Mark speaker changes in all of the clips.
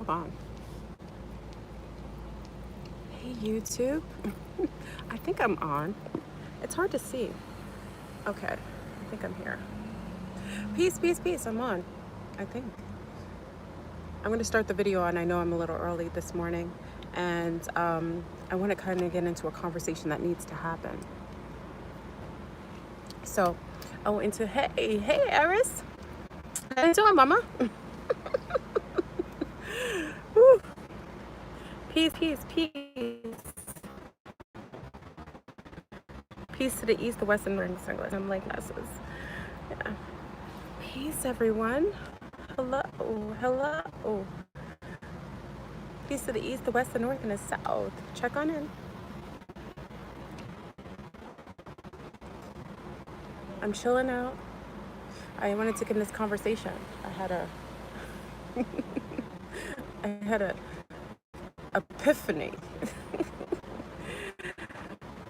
Speaker 1: Hold on. Hey, YouTube. I think I'm on. It's hard to see. Okay, I think I'm here. Peace, peace, peace. I'm on. I think. I'm going to start the video, and I know I'm a little early this morning, and I want to kind of get into a conversation that needs to happen. So, I went into, hey, Eris. How you doing, mama? Woo. Peace, peace, peace. Peace to the east, the west, and north. I'm like glasses. Yeah. Peace, everyone. Hello, hello. Peace to the east, the west, the north, and the south. Check on in. I'm chilling out. I wanted to get in this conversation. I had a epiphany.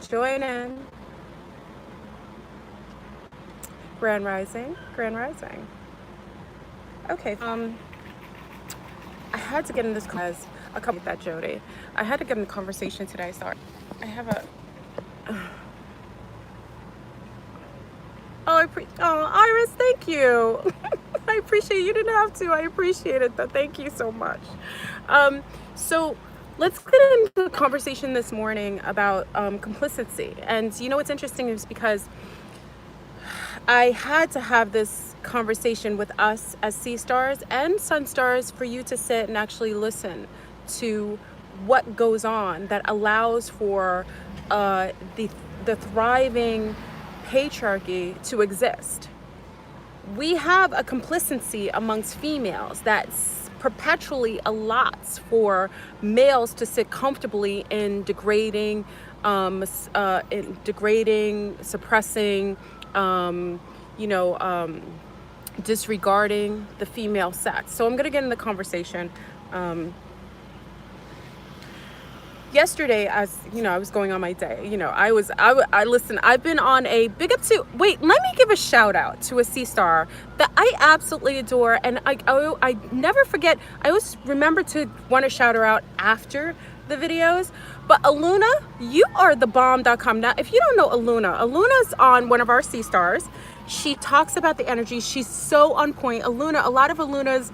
Speaker 1: Join in. Grand Rising. Okay, I had to get in this because a couple that Jody. I had to get in the conversation today. Sorry, I have a. Iris, thank you. I appreciate you. Didn't have to. I appreciate it though. Thank you so much. So let's get into the conversation this morning about complicity. And you know what's interesting is because I had to have this conversation with us as sea stars and sun stars for you to sit and actually listen to what goes on that allows for the thriving patriarchy to exist. We have a complicity amongst females that perpetually allots for males to sit comfortably in degrading, suppressing, disregarding the female sex. So I'm going to get in the conversation. Yesterday, as you know, I was going on my day. You know, listen. I've been on a big up to. Wait, let me give a shout out to a sea star that I absolutely adore, and I never forget. I always remember to want to shout her out after the videos. But Aluna, you are the bomb.com. Now, if you don't know Aluna's on one of our sea stars. She talks about the energy. She's so on point. A lot of Aluna's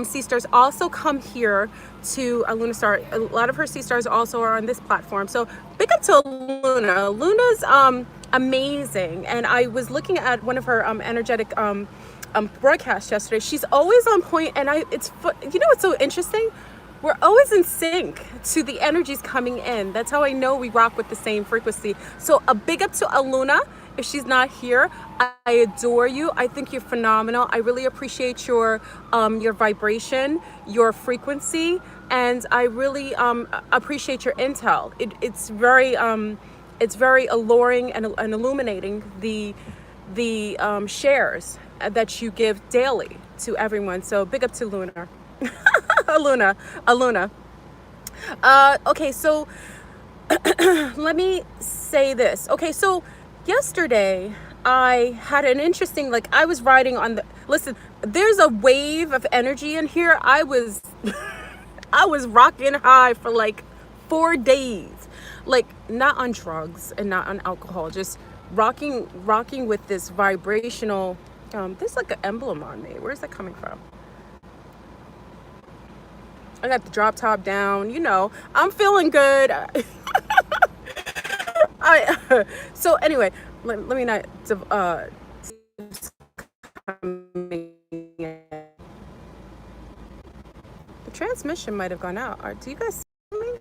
Speaker 1: sea stars also come here to Aluna Star. A lot of her sea stars also are on this platform. So big up to Aluna. Aluna's amazing. And I was looking at one of her energetic broadcasts yesterday. She's always on point, and you know what's so interesting? We're always in sync to the energies coming in. That's how I know we rock with the same frequency. So a big up to Aluna. If she's not here, I adore you. I think you're phenomenal. I really appreciate your vibration, your frequency, and I really appreciate your intel. It's very alluring and illuminating the shares that you give daily to everyone. So big up to Luna, Aluna. Okay, so let me say this. Okay, so yesterday I had an interesting, I was riding on listen, there's a wave of energy in here. I was rocking high for 4 days, not on drugs and not on alcohol, just rocking with this vibrational, there's an emblem on me. Where's that coming from? I got the drop top down, I'm feeling good. So anyway, let me not the transmission might have gone out. Do you guys see me?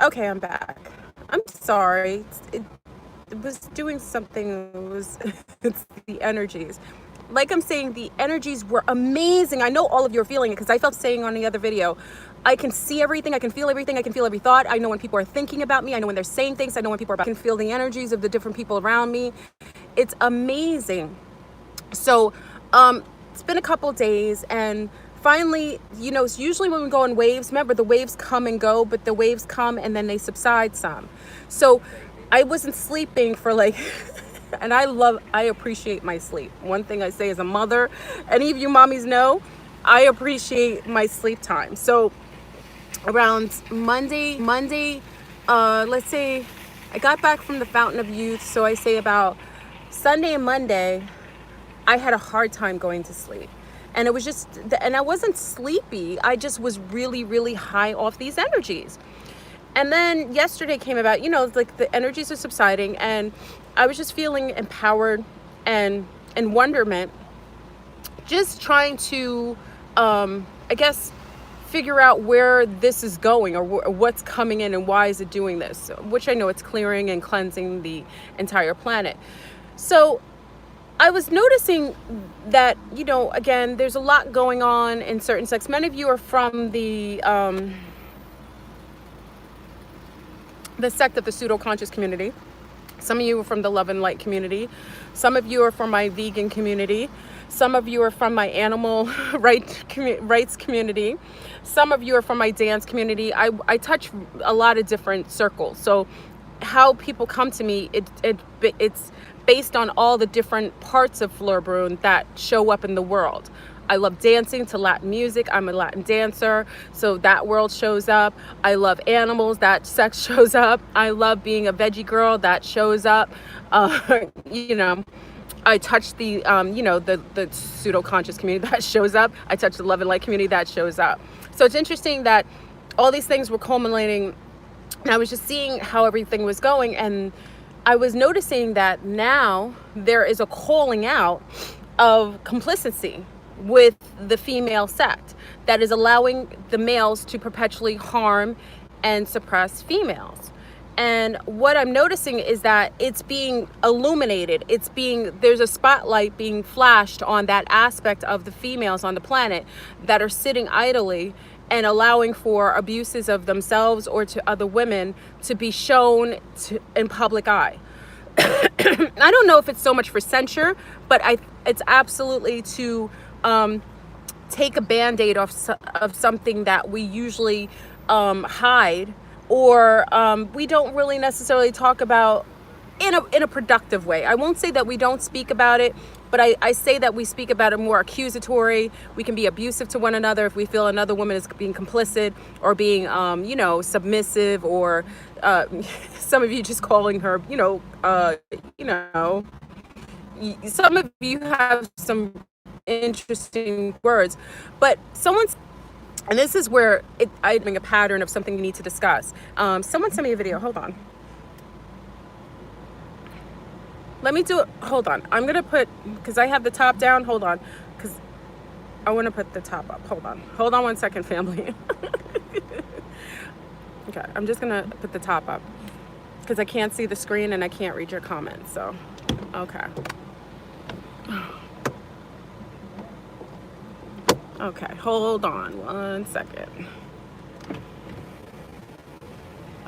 Speaker 1: Okay, I'm back. I'm sorry. It was doing something. It's the energies. Like I'm saying, the energies were amazing. I know all of you are feeling it because I felt saying on the other video, I can see everything. I can feel everything. I can feel every thought. I know when people are thinking about me. I know when they're saying things. I know when people are I can feel the energies of the different people around me. It's amazing. So it's been a couple days, and finally, it's usually when we go in waves. Remember, the waves come and go, but the waves come and then they subside some. So I wasn't sleeping for and I appreciate my sleep. One thing I say as a mother, any of you mommies know, I appreciate my sleep time. So around Monday, let's say I got back from the Fountain of Youth. So I say about Sunday and Monday, I had a hard time going to sleep. And it was just, and I wasn't sleepy. I just was really, really high off these energies. And then yesterday came about, like the energies are subsiding, and I was just feeling empowered and wonderment, just trying to, I guess, figure out where this is going, or what's coming in and why is it doing this, which I know it's clearing and cleansing the entire planet. So I was noticing that, again, there's a lot going on in certain sects. Many of you are from the sect of the pseudo-conscious community. Some of you are from the love and light community. Some of you are from my vegan community. Some of you are from my animal rights community. Some of you are from my dance community. I touch a lot of different circles. So how people come to me, it's based on all the different parts of Fleur Brune that show up in the world. I love dancing to Latin music. I'm a Latin dancer, so that world shows up. I love animals. That sex shows up. I love being a veggie girl. That shows up. You know, I touch the, the pseudo-conscious community. That shows up. I touch the love and light community. That shows up. So it's interesting that all these things were culminating, and I was just seeing how everything was going, and I was noticing that now there is a calling out of complicity with the female sect that is allowing the males to perpetually harm and suppress females. And what I'm noticing is that it's being illuminated. There's a spotlight being flashed on that aspect of the females on the planet that are sitting idly and allowing for abuses of themselves or to other women to be shown in public eye. I don't know if it's so much for censure, but it's absolutely to take a band-aid off of something that we usually hide, or we don't really necessarily talk about in a productive way. I won't say that we don't speak about it, but I say that we speak about it more accusatory. We can be abusive to one another if we feel another woman is being complicit or being, submissive, or some of you just calling her, some of you have some interesting words, but and this is where I'm having a pattern of something we need to discuss. Someone sent me a video. Hold on. Let me do it. Hold on. I'm going to put, because I have the top down. Hold on. Because I want to put the top up. Hold on. Hold on 1 second, family. Okay. I'm just going to put the top up because I can't see the screen and I can't read your comments. So, okay. Okay. Hold on 1 second.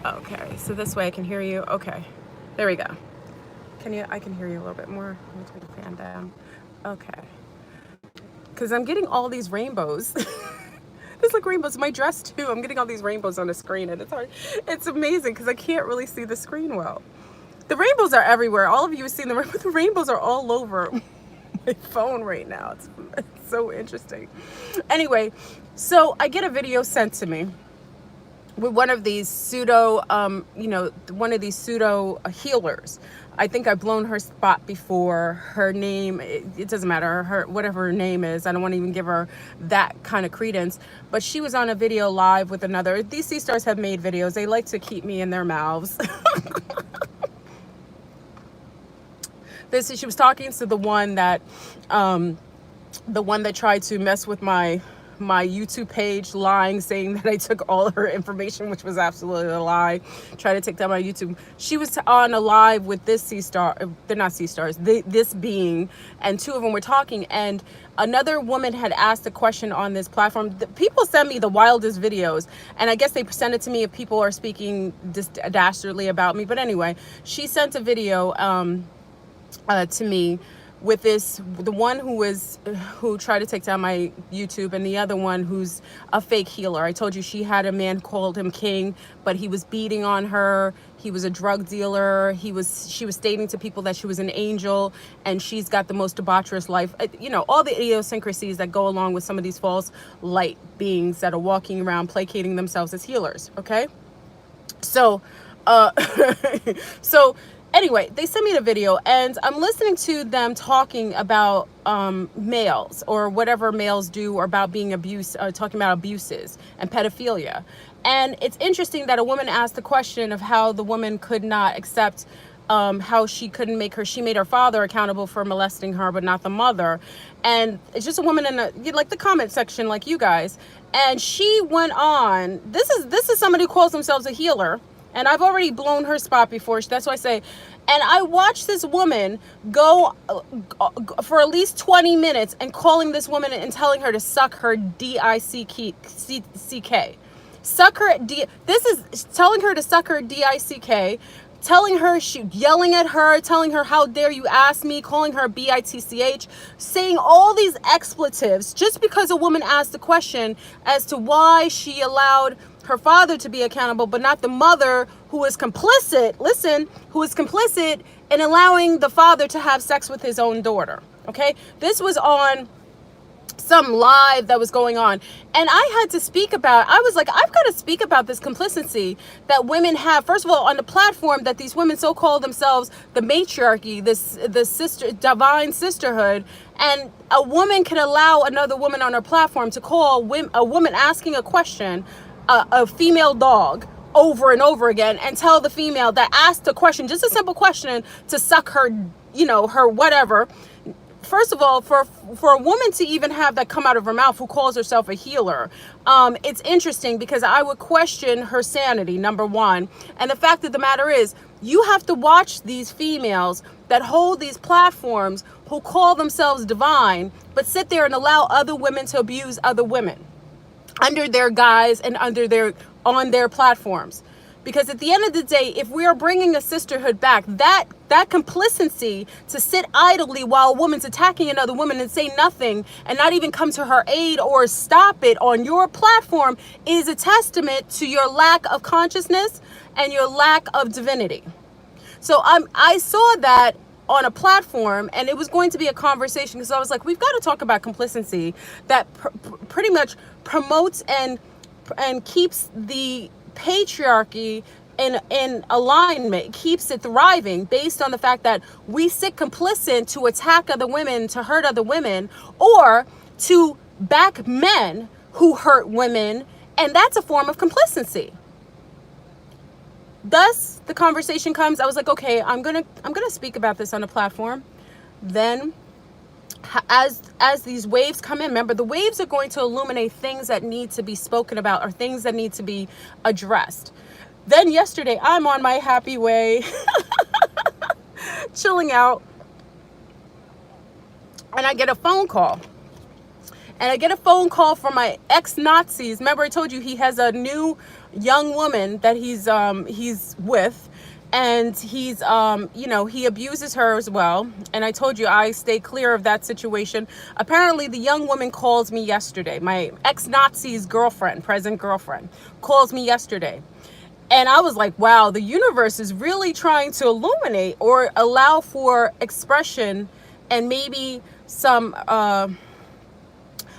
Speaker 1: Okay. So this way I can hear you. Okay. There we go. I can hear you a little bit more. Let me turn the fan down. Okay. Because I'm getting all these rainbows. There's like rainbows. My dress too. I'm getting all these rainbows on the screen, and it's hard. It's amazing because I can't really see the screen well. The rainbows are everywhere. All of you have seen them. The rainbows are all over my phone right now. It's so interesting. Anyway, so I get a video sent to me with one of these pseudo, one of these pseudo healers. I think I've blown her spot before. Her name, it doesn't matter, whatever her name is. I don't want to even give her that kind of credence. But she was on a video live with another. These sea stars have made videos. They like to keep me in their mouths. She was talking to the one that tried to mess with my YouTube page, lying, saying that I took all her information, which was absolutely a lie. Tried to take down my YouTube. She was on a live with this sea star. They're not sea stars. This being, and two of them were talking. And another woman had asked a question on this platform. People send me the wildest videos, and I guess they send it to me if people are speaking dastardly about me. But anyway, she sent a video to me with the one who tried to take down my YouTube, and the other one who's a fake healer. I told you she had a man called him king, but he was beating on her. He was a drug dealer. She was stating to people that she was an angel, and she's got the most debaucherous life. All the idiosyncrasies that go along with some of these false light beings that are walking around placating themselves as healers. Okay, so so anyway, they sent me the video, and I'm listening to them talking about males, or whatever males do, or about being abused, talking about abuses and pedophilia. And it's interesting that a woman asked the question of how the woman could not accept how she made her father accountable for molesting her, but not the mother. And it's just a woman in the comment section, like you guys. And she went on, this is somebody who calls themselves a healer. And I've already blown her spot before. That's why I say, and I watched this woman go for at least 20 minutes and calling this woman and telling her to suck her D-I-C-K. Suck her, this is telling her to suck her D-I-C-K, telling her, yelling at her, telling her, how dare you ask me, calling her B-I-T-C-H, saying all these expletives just because a woman asked a question as to why she allowed her father to be accountable, but not the mother, who is complicit, who is complicit in allowing the father to have sex with his own daughter. Okay, this was on some live that was going on, and I had to speak about, I was like, I've got to speak about this complicity that women have, first of all, on the platform that these women so call themselves the matriarchy, the divine sisterhood. And a woman can allow another woman on her platform to call a woman asking a question, a female dog, over and over again, and tell the female that asked a question, just a simple question, to suck her, her whatever. First of all, for a woman to even have that come out of her mouth, who calls herself a healer, it's interesting, because I would question her sanity, number one. And the fact of the matter is, you have to watch these females that hold these platforms, who call themselves divine, but sit there and allow other women to abuse other women under their guise and on their platforms. Because at the end of the day, if we are bringing a sisterhood back, that complicity to sit idly while a woman's attacking another woman and say nothing and not even come to her aid or stop it on your platform is a testament to your lack of consciousness and your lack of divinity. So I saw that on a platform, and it was going to be a conversation, because I was like, we've got to talk about complicity that pretty much promotes and keeps the patriarchy in alignment, keeps it thriving, based on the fact that we sit complicit to attack other women, to hurt other women, or to back men who hurt women, and that's a form of complicity. Thus, the conversation comes. I was like, okay, I'm gonna speak about this on a platform. Then, as these waves come in, remember, the waves are going to illuminate things that need to be spoken about, or things that need to be addressed. Then yesterday, I'm on my happy way, chilling out, and I get a phone call. And I get a phone call from my ex-Nazis. Remember, I told you he has a new young woman that he's with, and he's he abuses her as well. And I told you I stay clear of that situation. Apparently, the young woman calls me yesterday. My ex-Nazi's girlfriend, present girlfriend, calls me yesterday. And I was like, wow, the universe is really trying to illuminate or allow for expression, and maybe some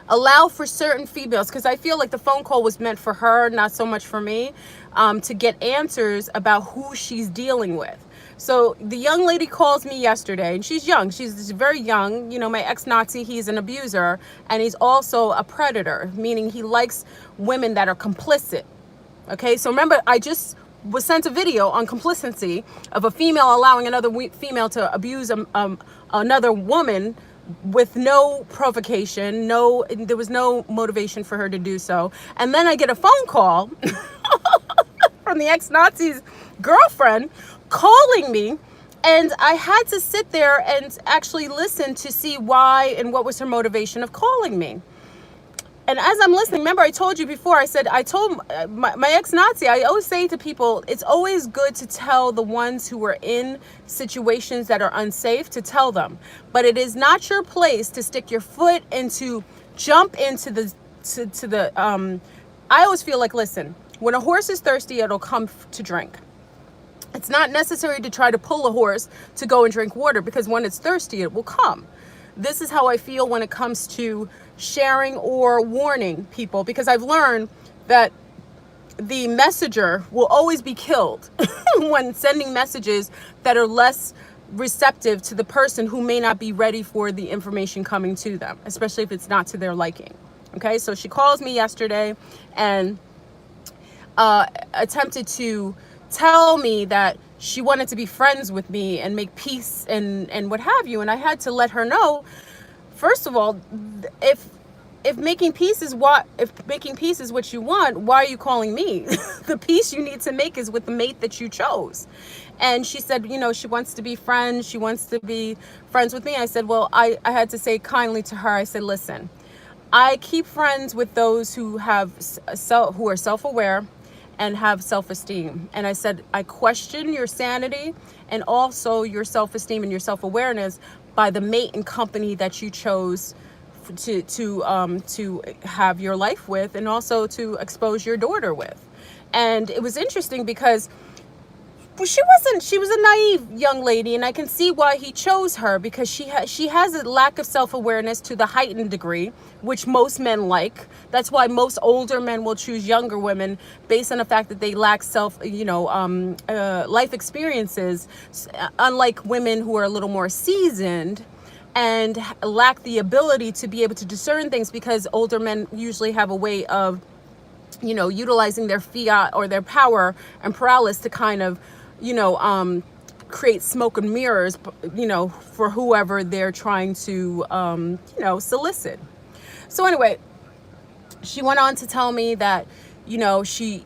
Speaker 1: allow for certain females, because I feel like the phone call was meant for her, not so much for me, to get answers about who she's dealing with. So the young lady calls me yesterday, and she's young. She's very young. My ex-Nazi, he's an abuser, and he's also a predator, meaning he likes women that are complicit. Okay, so remember, I just was sent a video on complicity of a female allowing another female to abuse another woman with no provocation, there was no motivation for her to do so. And then I get a phone call from the ex-Nazi's girlfriend calling me, and I had to sit there and actually listen to see why and what was her motivation of calling me. And as I'm listening, remember I told you before, I said, I told my ex-Nazi, I always say to people, it's always good to tell the ones who are in situations that are unsafe, to tell them. But it is not your place to stick your foot into, jump into I always feel like, listen, when a horse is thirsty, it'll come to drink. It's not necessary to try to pull a horse to go and drink water, because when it's thirsty, it will come. This is how I feel when it comes to sharing or warning people, because I've learned that the messenger will always be killed when sending messages that are less receptive to the person who may not be ready for the information coming to them, especially if it's not to their liking. Okay, so she calls me yesterday and attempted to tell me that she wanted to be friends with me and make peace and what have you. And I had to let her know, first of all, if making peace is what you want, why are you calling me? The peace you need to make is with the mate that you chose. And she said, you know, she wants to be friends. She wants to be friends with me. I said, well, I had to say kindly to her, I said, listen, I keep friends with those who who are self-aware and have self-esteem. And I said, I question your sanity and also your self-esteem and your self-awareness by the mate and company that you chose to have your life with, and also to expose your daughter with. And it was interesting because she was a naive young lady, and I can see why he chose her, because she has a lack of self-awareness to the heightened degree, which most men like. That's why most older men will choose younger women, based on the fact that they lack life experiences, unlike women who are a little more seasoned and lack the ability to be able to discern things, because older men usually have a way of, you know, utilizing their fiat or their power and prowess to kind of, you know, create smoke and mirrors, you know, for whoever they're trying to, you know, solicit. So anyway, she went on to tell me that, you know, she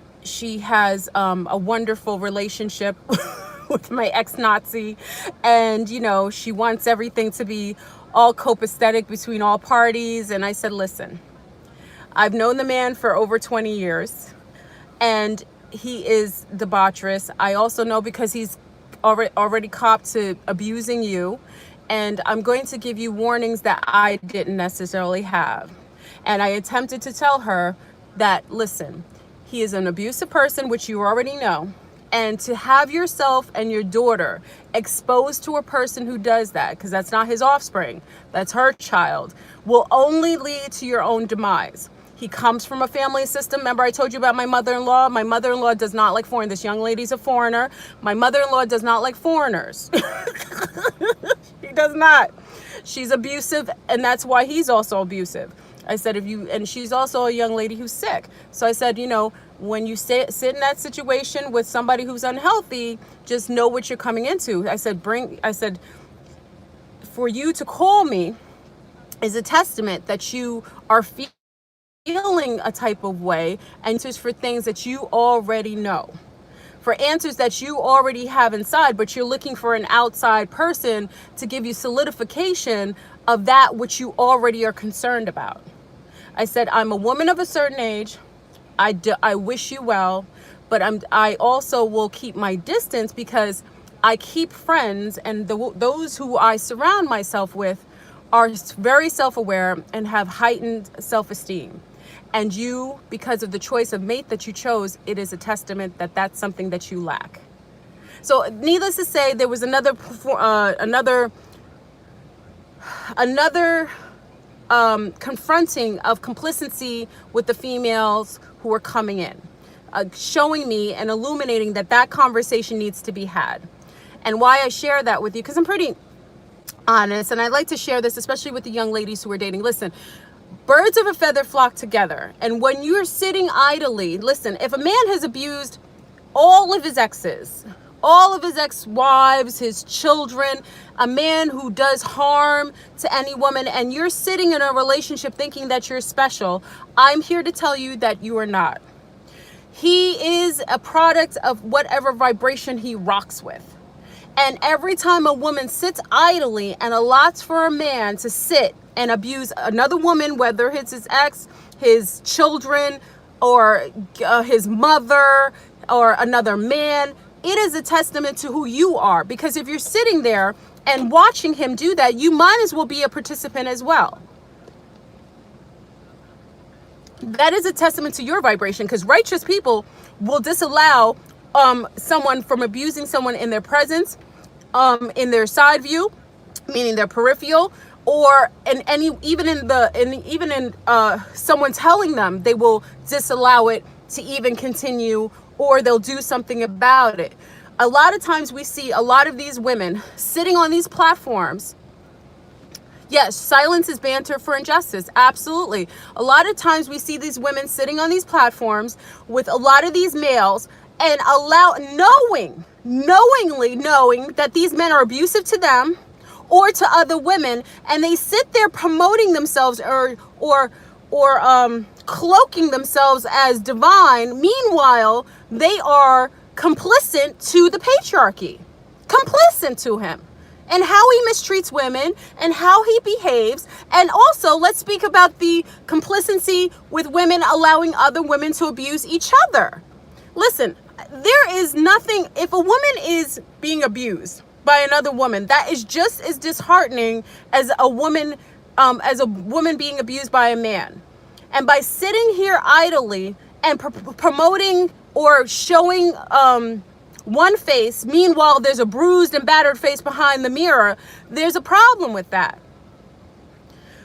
Speaker 1: has a wonderful relationship with my ex-Nazi, and, you know, she wants everything to be all copacetic between all parties. And I said, listen, I've known the man for over 20 years, and he is debaucherous. I also know, because he's already copped to abusing you, and I'm going to give you warnings that I didn't necessarily have. And I attempted to tell her that, listen, he is an abusive person, which you already know, and to have yourself and your daughter exposed to a person who does that, because that's not his offspring, that's her child, will only lead to your own demise. He comes from a family system. Remember, I told you about my mother-in-law. My mother-in-law does not like foreigners. This young lady's a foreigner. My mother-in-law does not like foreigners. She does not. She's abusive, and that's why he's also abusive. I said, and she's also a young lady who's sick. So I said, you know, when you sit in that situation with somebody who's unhealthy, just know what you're coming into. I said, for you to call me is a testament that you are feeling a type of way, and just for things that you already know, for answers that you already have inside, but you're looking for an outside person to give you solidification of that which you already are concerned about. I said, I'm a woman of a certain age. I wish you well, but I also will keep my distance, because I keep friends, and those who I surround myself with are very self-aware and have heightened self-esteem. And you, because of the choice of mate that you chose, it is a testament that that's something that you lack. So needless to say, there was another confronting of complicity with the females who were coming in, showing me and illuminating that conversation needs to be had. And why I share that with you, because I'm pretty honest, and I like to share this, especially with the young ladies who are dating. Listen, birds of a feather flock together. And when you're sitting idly, listen, if a man has abused all of his exes, all of his ex-wives, his children, a man who does harm to any woman, and you're sitting in a relationship thinking that you're special, I'm here to tell you that you are not. He is a product of whatever vibration he rocks with. And every time a woman sits idly and allots for a man to sit and abuse another woman, whether it's his ex, his children, or his mother, or another man, it is a testament to who you are. Because if you're sitting there and watching him do that, you might as well be a participant as well. That is a testament to your vibration, because righteous people will disallow someone from abusing someone in their presence, in their side view, meaning their peripheral, or in any, even in someone telling them, they will disallow it to even continue, or they'll do something about it. A lot of times we see a lot of these women sitting on these platforms. Yes, silence is banter for injustice. Absolutely. A lot of times we see these women sitting on these platforms with a lot of these males and knowingly knowing that these men are abusive to them or to other women, and they sit there promoting themselves or cloaking themselves as divine. Meanwhile, they are complicit to the patriarchy, complicit to him, and how he mistreats women and how he behaves. And also, let's speak about the complicity with women allowing other women to abuse each other. Listen, there is nothing, if a woman is being abused by another woman, that is just as disheartening as a woman being abused by a man. And by sitting here idly and promoting or showing one face, meanwhile there's a bruised and battered face behind the mirror, there's a problem with that.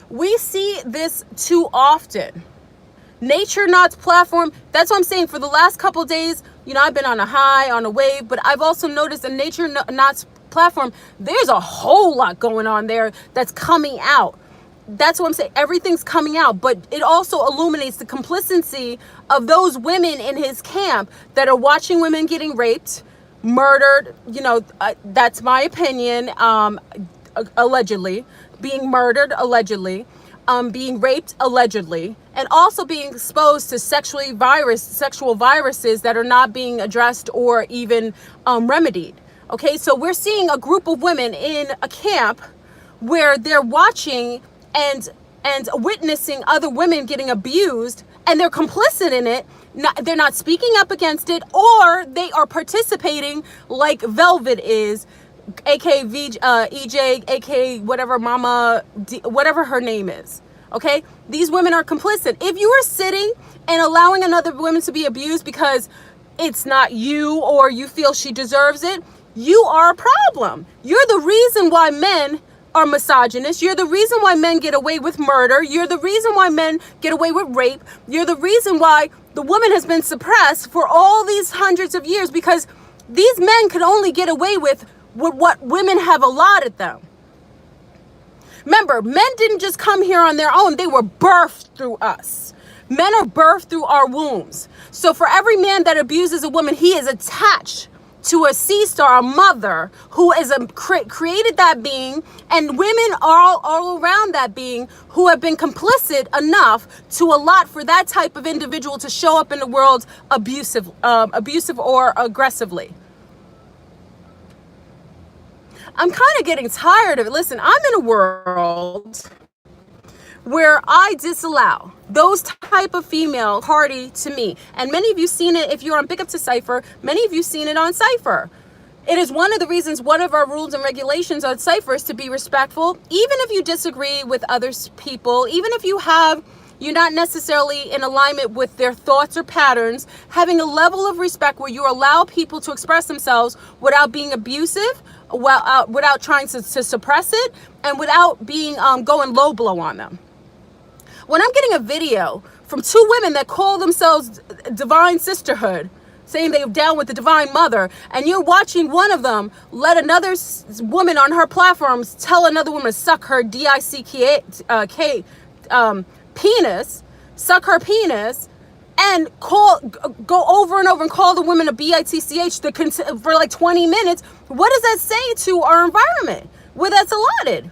Speaker 1: We see this too often. Nature Knot's platform, that's what I'm saying. For the last couple days, I've been on a high, on a wave, but I've also noticed in Nature Knot's platform, there's a whole lot going on there that's coming out. That's what I'm saying. Everything's coming out, but it also illuminates the complicity of those women in his camp that are watching women getting raped, murdered. That's my opinion. Allegedly being murdered, allegedly, being raped, allegedly, and also being exposed to sexual viruses that are not being addressed or even remedied. Okay, so we're seeing a group of women in a camp where they're watching and witnessing other women getting abused, and they're complicit in it. They're not speaking up against it, or they are participating like Velvet is, aka EJ, aka whatever Mama D, whatever her name is. Okay, these women are complicit. If you are sitting and allowing another woman to be abused because it's not you, or you feel she deserves it, you are a problem. You're the reason why men are misogynist. You're the reason why men get away with murder. You're the reason why men get away with rape. You're the reason why the woman has been suppressed for all these hundreds of years, because these men could only get away with what women have allotted them. Remember, men didn't just come here on their own. They were birthed through us. Men are birthed through our wombs. So for every man that abuses a woman, he is attached to a sea star, a mother, who is created that being, and women are all around that being who have been complicit enough to allot for that type of individual to show up in the world abusive or aggressively. I'm kind of getting tired of it. Listen, I'm in a world where I disallow those type of female party to me. And many of you seen it if you're on Big Up to Cypher. Many of you seen it on Cypher. It is one of the reasons, one of our rules and regulations on Cypher is to be respectful, even if you disagree with other people, even if you're not necessarily in alignment with their thoughts or patterns, having a level of respect where you allow people to express themselves without being abusive, without trying to suppress it, and without being going low blow on them. When I'm getting a video from two women that call themselves Divine Sisterhood, saying they're down with the Divine Mother, and you're watching one of them let another woman on her platforms tell another woman to suck her DICK penis, suck her penis, and go over and over and call the women a BITCH for like 20 minutes, what does that say to our environment where that's allotted?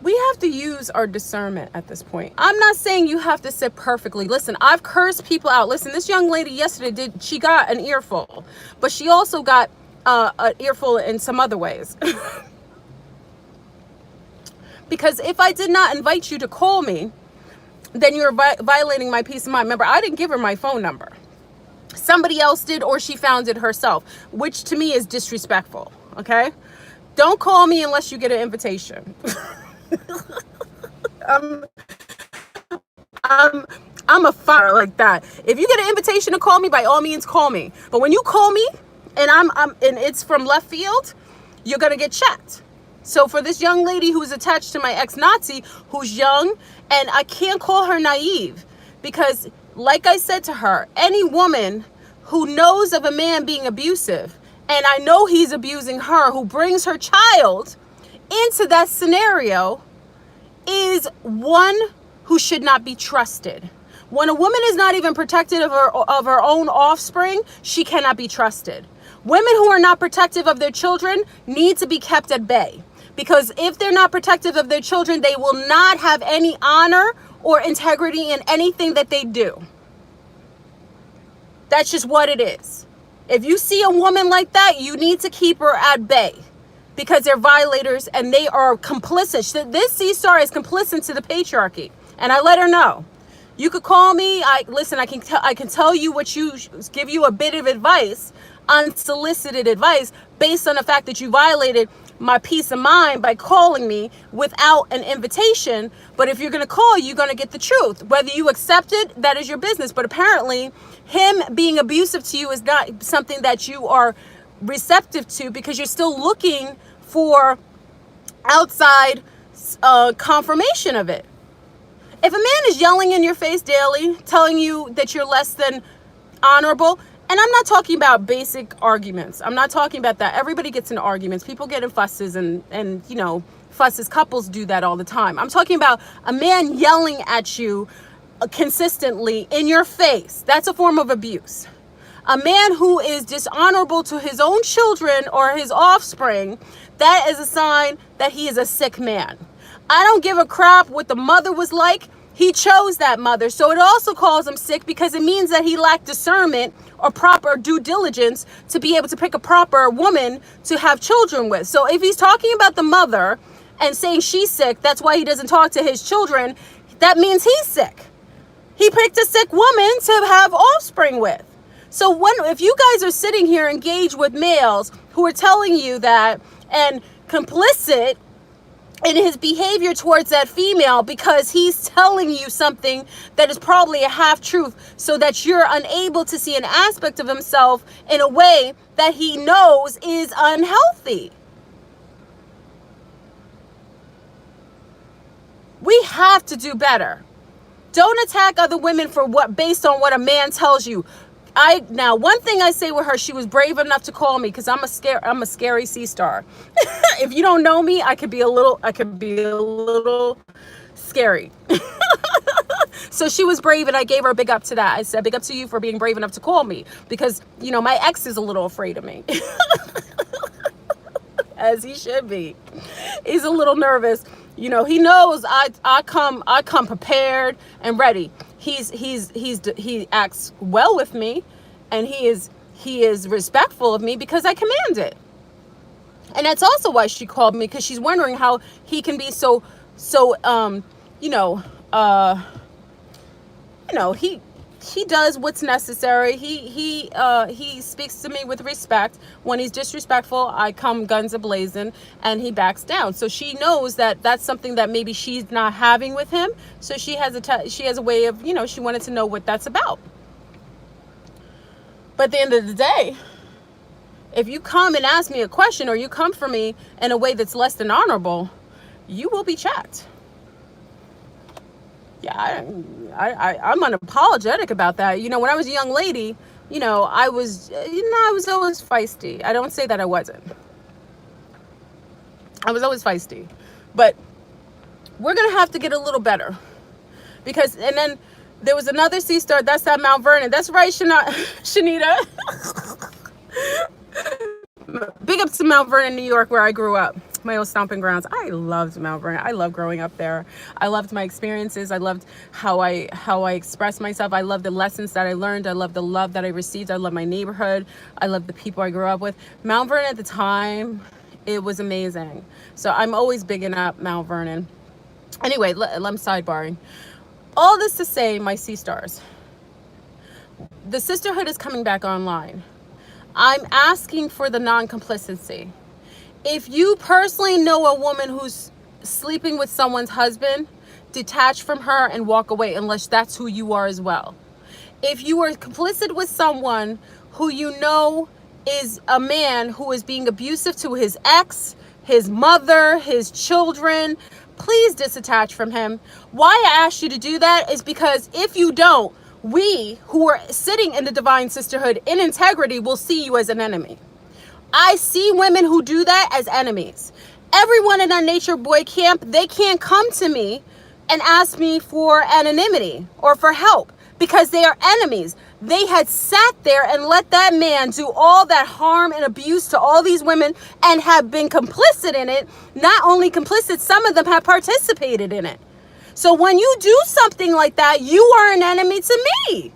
Speaker 1: We have to use our discernment at this point. I'm not saying you have to sit perfectly. Listen, I've cursed people out. Listen, this young lady yesterday she got an earful, but she also got an earful in some other ways. Because if I did not invite you to call me, then you're violating my peace of mind. Remember, I didn't give her my phone number. Somebody else did, or she found it herself, which to me is disrespectful, okay? Don't call me unless you get an invitation. I'm a fire like that. If you get an invitation to call me, by all means call me. But when you call me and and it's from left field, you're gonna get checked. So for this young lady who's attached to my ex-Nazi, who's young, and I can't call her naive, because like I said to her, any woman who knows of a man being abusive, and I know he's abusing her, who brings her child into that scenario, is one who should not be trusted. When a woman is not even protective of her own offspring, she cannot be trusted. Women who are not protective of their children need to be kept at bay. Because if they're not protective of their children, they will not have any honor or integrity in anything that they do. That's just what it is. If you see a woman like that, you need to keep her at bay, because they're violators and they are complicit. This C-Star is complicit to the patriarchy. And I let her know. You could call me. I can tell you give you a bit of advice, unsolicited advice, based on the fact that you violated my peace of mind by calling me without an invitation. But if you're going to call, you're going to get the truth. Whether you accept it, that is your business. But apparently him being abusive to you is not something that you are receptive to, because you're still looking for outside confirmation of it. If a man is yelling in your face daily, telling you that you're less than honorable, and I'm not talking about basic arguments. I'm not talking about that. Everybody gets in arguments. People get in fusses and fusses. Couples do that all the time. I'm talking about a man yelling at you consistently in your face. That's a form of abuse. A man who is dishonorable to his own children or his offspring, that is a sign that he is a sick man. I don't give a crap what the mother was like. He chose that mother. So it also calls him sick, because it means that he lacked discernment or proper due diligence to be able to pick a proper woman to have children with. So if he's talking about the mother and saying she's sick, that's why he doesn't talk to his children, that means he's sick. He picked a sick woman to have offspring with. So if you guys are sitting here engaged with males who are telling you that and complicit in his behavior towards that female, because he's telling you something that is probably a half truth, so that you're unable to see an aspect of himself in a way that he knows is unhealthy. We have to do better. Don't attack other women for based on what a man tells you. Now, one thing I say with her, she was brave enough to call me, because I'm a scary C-Star. If you don't know me, I could be a little scary. So she was brave, and I gave her a big up to that. I said, big up to you for being brave enough to call me, because, my ex is a little afraid of me. As he should be. He's a little nervous. He knows I come prepared and ready. He acts well with me, and he is respectful of me because I command it. And that's also why she called me, because she's wondering how he can be so he does what's necessary. He speaks to me with respect. When he's disrespectful, I come guns a-blazing, and he backs down. So she knows that that's something that maybe she's not having with him. So she has a way of, she wanted to know what that's about. But at the end of the day, if you come and ask me a question, or you come for me in a way that's less than honorable, you will be checked. Yeah, I'm unapologetic about that. When I was a young lady, I was always feisty. I don't say that I wasn't. I was always feisty. But we're going to have to get a little better. And then there was another C-Star, that's that Mount Vernon. That's right, Shanita. Big up to Mount Vernon, New York, where I grew up. my old stomping grounds. I loved Mount Vernon. I loved growing up there. I loved my experiences. I loved how I expressed myself. I loved the lessons that I learned. I loved the love that I received. I loved my neighborhood. I loved the people I grew up with. Mount Vernon at the time, it was amazing. So I'm always bigging up Mount Vernon. Anyway, I'm sidebarring. All this to say, my sea stars, the sisterhood is coming back online. I'm asking for the non-complicity. If you personally know a woman who's sleeping with someone's husband, detach from her and walk away, unless that's who you are as well. If you are complicit with someone who you know is a man who is being abusive to his ex, his mother, his children, please disattach from him. Why I ask you to do that is because if you don't, we who are sitting in the divine sisterhood in integrity will see you as an enemy. I see women who do that as enemies. Everyone in our nature boy camp, they can't come to me and ask me for anonymity or for help because they are enemies. They had sat there and let that man do all that harm and abuse to all these women and have been complicit in it. Not only complicit, some of them have participated in it. So when you do something like that, you are an enemy to me.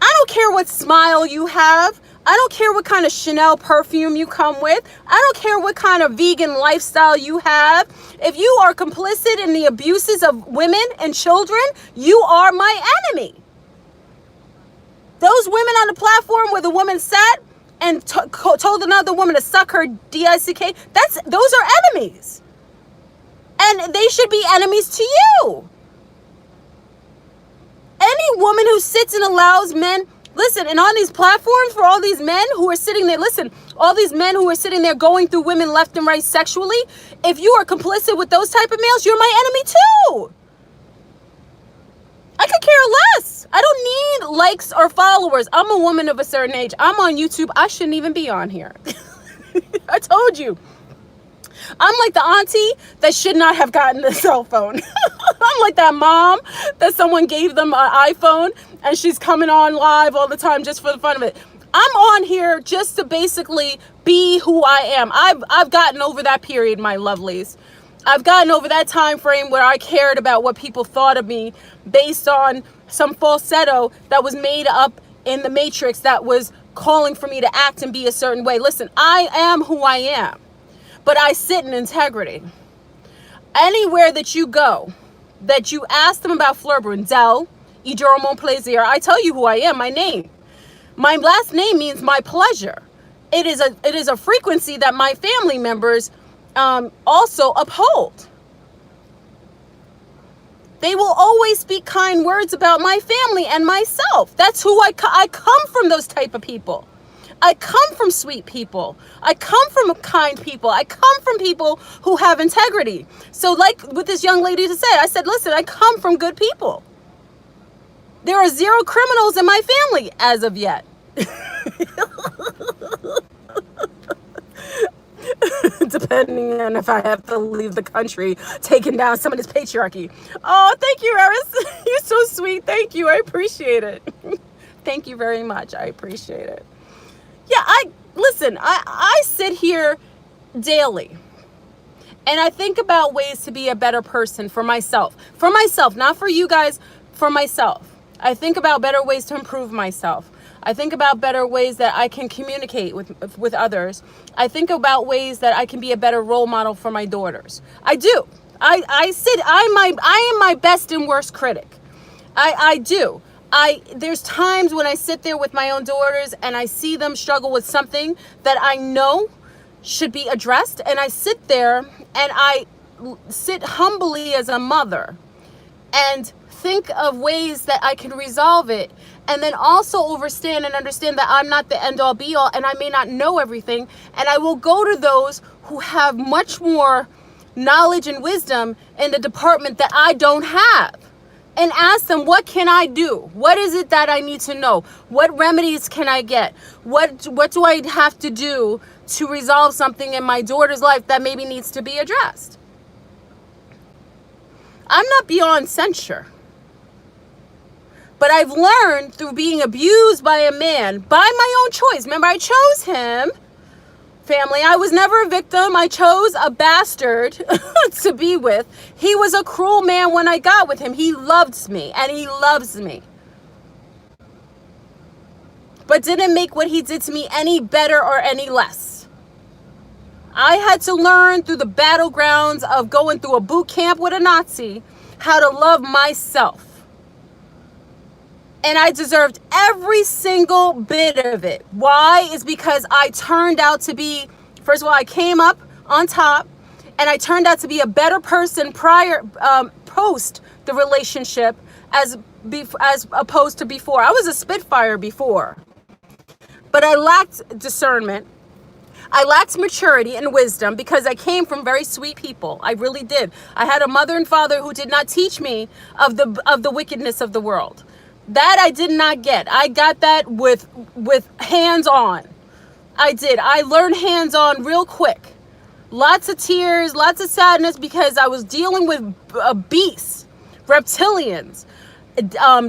Speaker 1: I don't care what smile you have. I don't care what kind of Chanel perfume you come with. I don't care what kind of vegan lifestyle you have. If you are complicit in the abuses of women and children, you are my enemy. Those women on the platform where the woman sat and told another woman to suck her dick, those are enemies. And they should be enemies to you. Any woman who sits and allows men, listen, and on these platforms for all these men who are sitting there, listen, all these men who are sitting there going through women left and right sexually, if you are complicit with those type of males, you're my enemy too. I could care less. I don't need likes or followers. I'm a woman of a certain age. I'm on YouTube. I shouldn't even be on here. I told you. I'm like the auntie that should not have gotten the cell phone. I'm like that mom that someone gave them an iPhone and she's coming on live all the time just for the fun of it. I'm on here just to basically be who I am. I've gotten over that period, my lovelies. I've gotten over that time frame where I cared about what people thought of me based on some falsetto that was made up in the Matrix that was calling for me to act and be a certain way. Listen, I am who I am, but I sit in integrity. Anywhere that you go, that you ask them about Fleur Brundel, Idoro Plaisir, I tell you who I am, my name. My last name means my pleasure. It is a frequency that my family members also uphold. They will always speak kind words about my family and myself. That's who I come from, those type of people. I come from sweet people. I come from kind people. I come from people who have integrity. So like with this young lady to say, I said, listen, I come from good people. There are 0 criminals in my family as of yet. Depending on if I have to leave the country, taking down some of this patriarchy. Oh, thank you, Eris. You're so sweet. Thank you. I appreciate it. Thank you very much. I appreciate it. Yeah, I sit here daily and I think about ways to be a better person for myself, not for you guys, for myself. I think about better ways to improve myself. I think about better ways that I can communicate with others. I think about ways that I can be a better role model for my daughters. I do. I am my best and worst critic. I do. There's times when I sit there with my own daughters and I see them struggle with something that I know should be addressed, and I sit there and I sit humbly as a mother and think of ways that I can resolve it, and then also understand that I'm not the end all be all and I may not know everything, and I will go to those who have much more knowledge and wisdom in the department that I don't have, and ask them, what can I do? What is it that I need to know? What remedies can I get? What do I have to do to resolve something in my daughter's life that maybe needs to be addressed? I'm not beyond censure. But I've learned through being abused by a man by my own choice. Remember, I chose him Family, I was never a victim. I chose a bastard to be with. He was a cruel man when I got with him. He loved me and he loves me. But didn't make what he did to me any better or any less. I had to learn through the battlegrounds of going through a boot camp with a Nazi how to love myself. And I deserved every single bit of it. Why? Is because I turned out to be, first of all, I came up on top, and I turned out to be a better person post the relationship as opposed to before. I was a Spitfire before, but I lacked discernment. I lacked maturity and wisdom because I came from very sweet people. I really did. I had a mother and father who did not teach me of the wickedness of the world. That I did not get. I got that with hands-on. I did. I learned hands-on real quick. Lots of tears, lots of sadness because I was dealing with beasts, reptilians,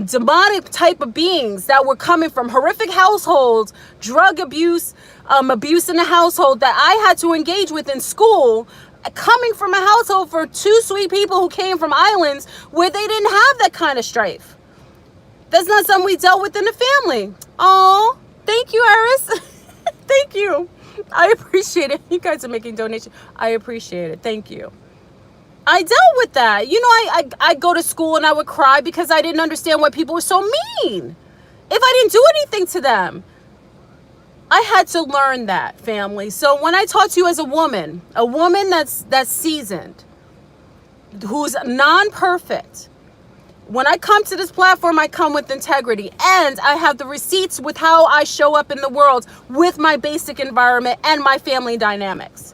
Speaker 1: demonic type of beings that were coming from horrific households, drug abuse, abuse in the household that I had to engage with in school, coming from a household for two sweet people who came from islands where they didn't have that kind of strife. That's not something we dealt with in the family. Oh, thank you, Iris. Thank you. I appreciate it. You guys are making donations. I appreciate it. Thank you. I dealt with that. You know, I'd go to school and I would cry because I didn't understand why people were so mean. If I didn't do anything to them. I had to learn that, family. So when I talk to you as a woman that's seasoned, who's non-perfect, when I come to this platform, I come with integrity, and I have the receipts with how I show up in the world with my basic environment and my family dynamics.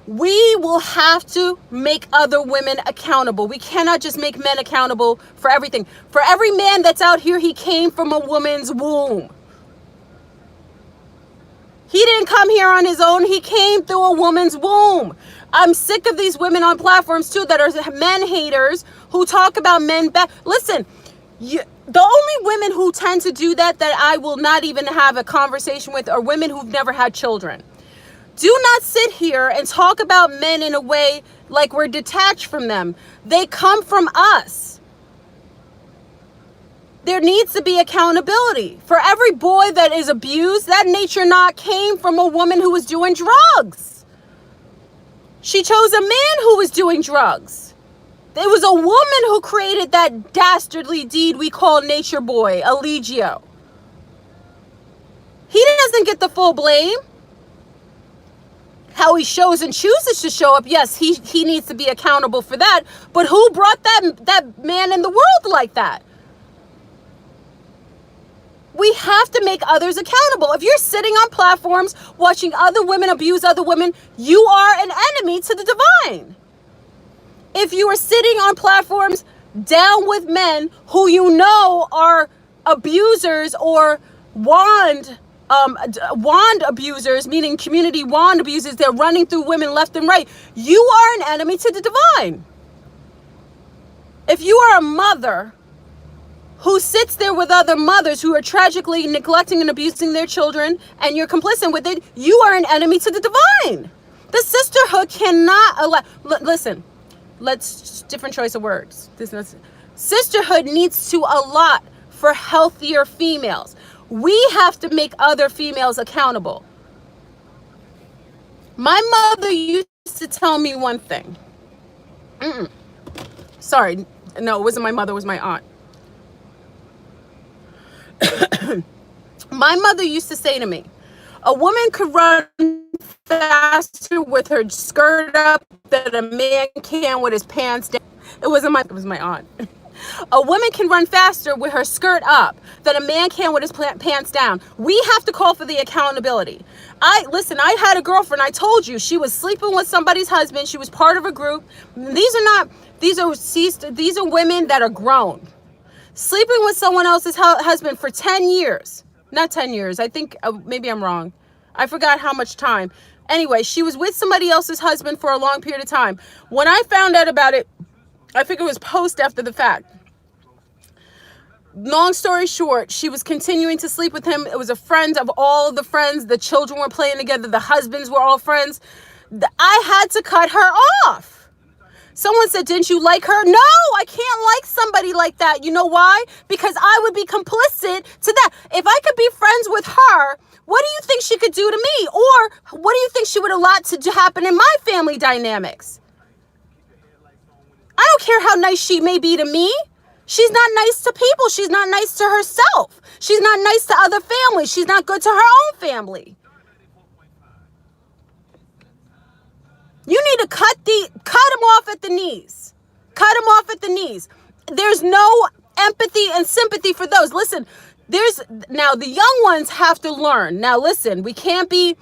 Speaker 1: We will have to make other women accountable. We cannot just make men accountable for everything. For every man that's out here, he came from a woman's womb. He didn't come here on his own. He came through a woman's womb. I'm sick of these women on platforms too that are men haters who talk about men back. Listen, the only women who tend to do that I will not even have a conversation with are women who've never had children. Do not sit here and talk about men in a way like we're detached from them. They come from us. There needs to be accountability. For every boy that is abused, that nature knot came from a woman who was doing drugs. She chose a man who was doing drugs. It was a woman who created that dastardly deed we call nature boy, Eligio. He doesn't get the full blame. How he shows and chooses to show up, yes, he needs to be accountable for that. But who brought that man in the world like that? We have to make others accountable. If you're sitting on platforms watching other women abuse other women, you are an enemy to the divine. If you are sitting on platforms down with men who you know are abusers or wand abusers, meaning community wand abusers, they're running through women left and right, you are an enemy to the divine. If you are a mother who sits there with other mothers who are tragically neglecting and abusing their children, and you're complicit with it, you are an enemy to the divine. The sisterhood cannot allow, listen, different choice of words. Sisterhood needs to allot for healthier females. We have to make other females accountable. My mother used to tell me one thing. Sorry, no, it wasn't my mother, it was my aunt. My mother used to say to me, a woman could run faster with her skirt up than a man can with his pants down. It was my aunt. A woman can run faster with her skirt up than a man can with his pants down. We have to call for the accountability. I had a girlfriend, I told you, she was sleeping with somebody's husband. She was part of a group. These are women that are grown. Sleeping with someone else's husband for 10 years. Not 10 years. I think maybe I'm wrong. I forgot how much time. Anyway, she was with somebody else's husband for a long period of time. When I found out about it, I think it was post after the fact. Long story short, she was continuing to sleep with him. It was a friend of all the friends. The children were playing together. The husbands were all friends. I had to cut her off. Someone said, didn't you like her? No, I can't like somebody like that. You know why? Because I would be complicit to that. If I could be friends with her, what do you think she could do to me? Or what do you think she would allow to happen in my family dynamics? I don't care how nice she may be to me. She's not nice to people. She's not nice to herself. She's not nice to other families. She's not good to her own family. You need to cut him off at the knees. Cut him off at the knees. There's no empathy and sympathy for those. Listen, now the young ones have to learn. Now listen, I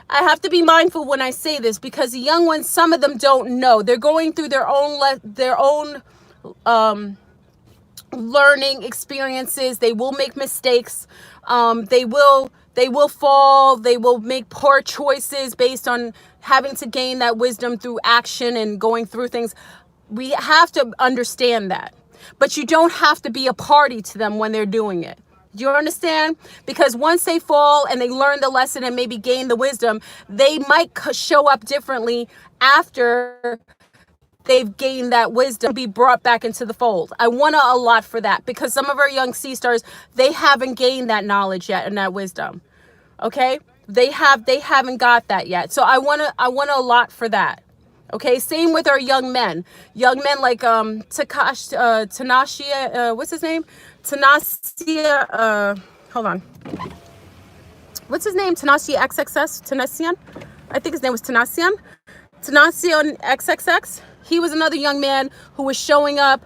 Speaker 1: have to be mindful when I say this, because the young ones, some of them don't know. They're going through their own learning experiences. They will make mistakes. They will fall. They will make poor choices based on having to gain that wisdom through action and going through things. We have to understand that. But you don't have to be a party to them when they're doing it. Do you understand? Because once they fall and they learn the lesson and maybe gain the wisdom, they might show up differently after they've gained that wisdom, be brought back into the fold. I want to allot for that, because some of our young sea stars, they haven't gained that knowledge yet and that wisdom. Okay? They haven't got that yet. So I want to allot for that. Okay? Same with our young men. Young men like Tanashia, what's his name? Tanasia, hold on. What's his name? Tanasia XXS? Tanasian? I think his name was Tanasian. Tanasian XXX. He was another young man who was showing up.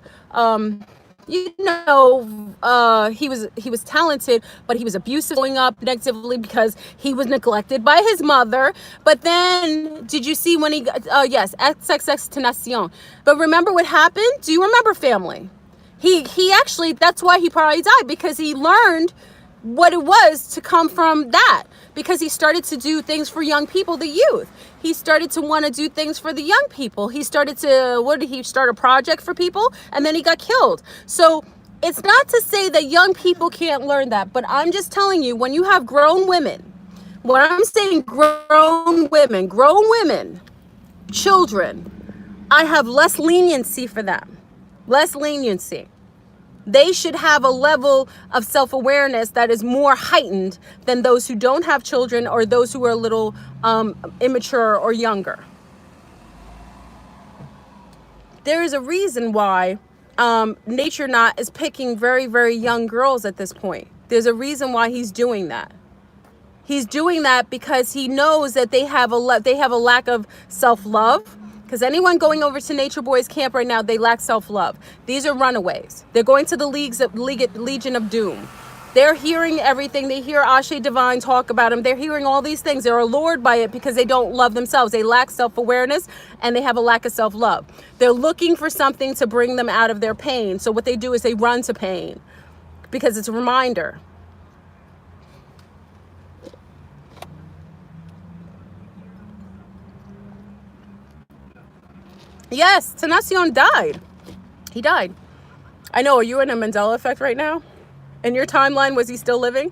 Speaker 1: He was talented, but he was abusive, showing up negatively because he was neglected by his mother. But then, did you see when he got, yes, XXX Tenacion. But remember what happened? Do you remember, family? He actually, that's why he probably died, because he learned what it was to come from that, because he started to do things for young people, the youth. He started to want to do things for the young people. He started to, start a project for people, and then he got killed. So it's not to say that young people can't learn that, but I'm just telling you, when you have grown women, when I'm saying grown women, children, I have less leniency for them, less leniency. They should have a level of self-awareness that is more heightened than those who don't have children, or those who are a little immature or younger. There is a reason why Nature Knot is picking very, very young girls at this point. There's a reason why he's doing that. He's doing that because he knows that they have a lack of self-love. Because anyone going over to Nature Boys camp right now, they lack self-love. These are runaways. They're going to the Legion of Doom. They're hearing everything. They hear Ashe Divine talk about them. They're hearing all these things. They're allured by it because they don't love themselves. They lack self-awareness, and they have a lack of self-love. They're looking for something to bring them out of their pain. So what they do is they run to pain because it's a reminder. Yes, Tenacion died. He died. I know, are you in a Mandela effect right now? In your timeline, was he still living?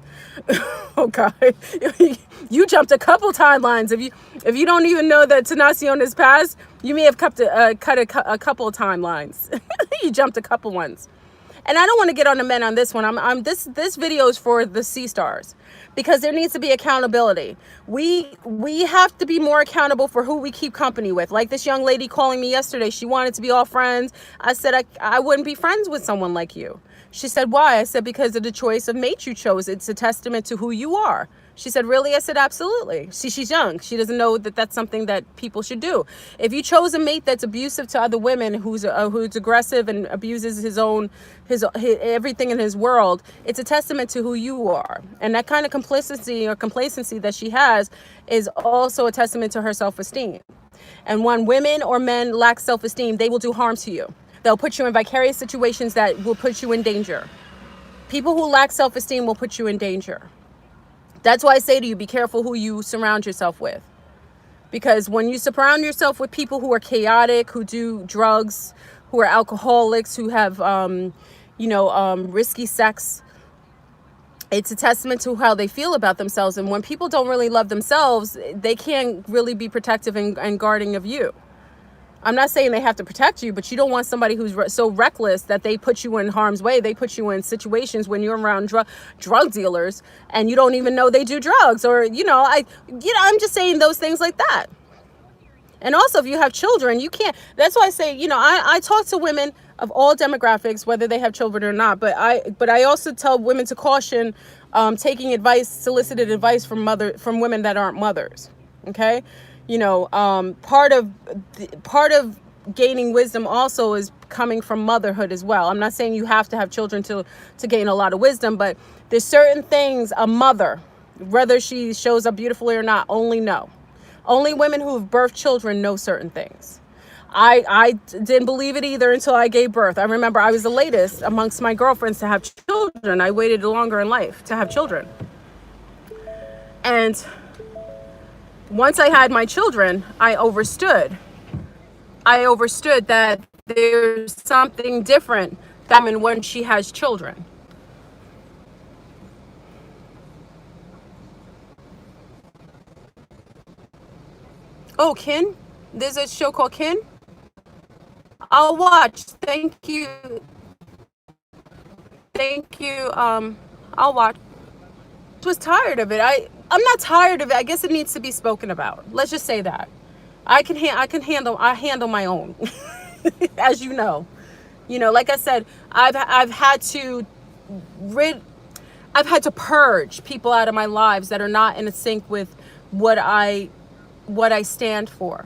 Speaker 1: Oh God, you jumped a couple timelines. If you don't even know that Tenacion is passed, you may have cut a couple timelines. You jumped a couple ones. And I don't want to get on the men on this one. This video is for the sea stars, because there needs to be accountability. We have to be more accountable for who we keep company with. Like this young lady calling me yesterday. She wanted to be all friends. I said, I wouldn't be friends with someone like you. She said, why? I said, because of the choice of mate you chose. It's a testament to who you are. She said, really? I said, absolutely. She's young. She doesn't know that that's something that people should do. If you chose a mate that's abusive to other women, who's aggressive and abuses his everything in his world, it's a testament to who you are. And that kind of complicity or complacency that she has is also a testament to her self-esteem. And when women or men lack self-esteem, they will do harm to you. They'll put you in vicarious situations that will put you in danger. People who lack self-esteem will put you in danger. That's why I say to you, be careful who you surround yourself with. Because when you surround yourself with people who are chaotic, who do drugs, who are alcoholics, who have, risky sex. It's a testament to how they feel about themselves. And when people don't really love themselves, they can't really be protective and guarding of you. I'm not saying they have to protect you, but you don't want somebody who's so reckless that they put you in harm's way. They put you in situations when you're around drug dealers and you don't even know they do drugs, or I'm just saying those things like that. And also, if you have children, you can't. That's why I say, I talk to women of all demographics, whether they have children or not. But I also tell women to caution taking advice, solicited advice from women that aren't mothers. Okay, part of gaining wisdom also is coming from motherhood as well. I'm not saying you have to have children to gain a lot of wisdom, but there's certain things a mother, whether she shows up beautifully or not, only know. Only women who have birthed children know certain things. I didn't believe it either until I gave birth. I remember I was the latest amongst my girlfriends to have children. I waited longer in life to have children. And once I had my children, I understood that there's something different than when she has children. Oh, Kin? There's a show called Kin? I'll watch. Thank you. Thank you. I'll watch. I was tired of it. I'm not tired of it. I guess it needs to be spoken about. Let's just say that. I handle my own. As you know. Like I said, I've had to purge people out of my lives that are not in sync with what I stand for.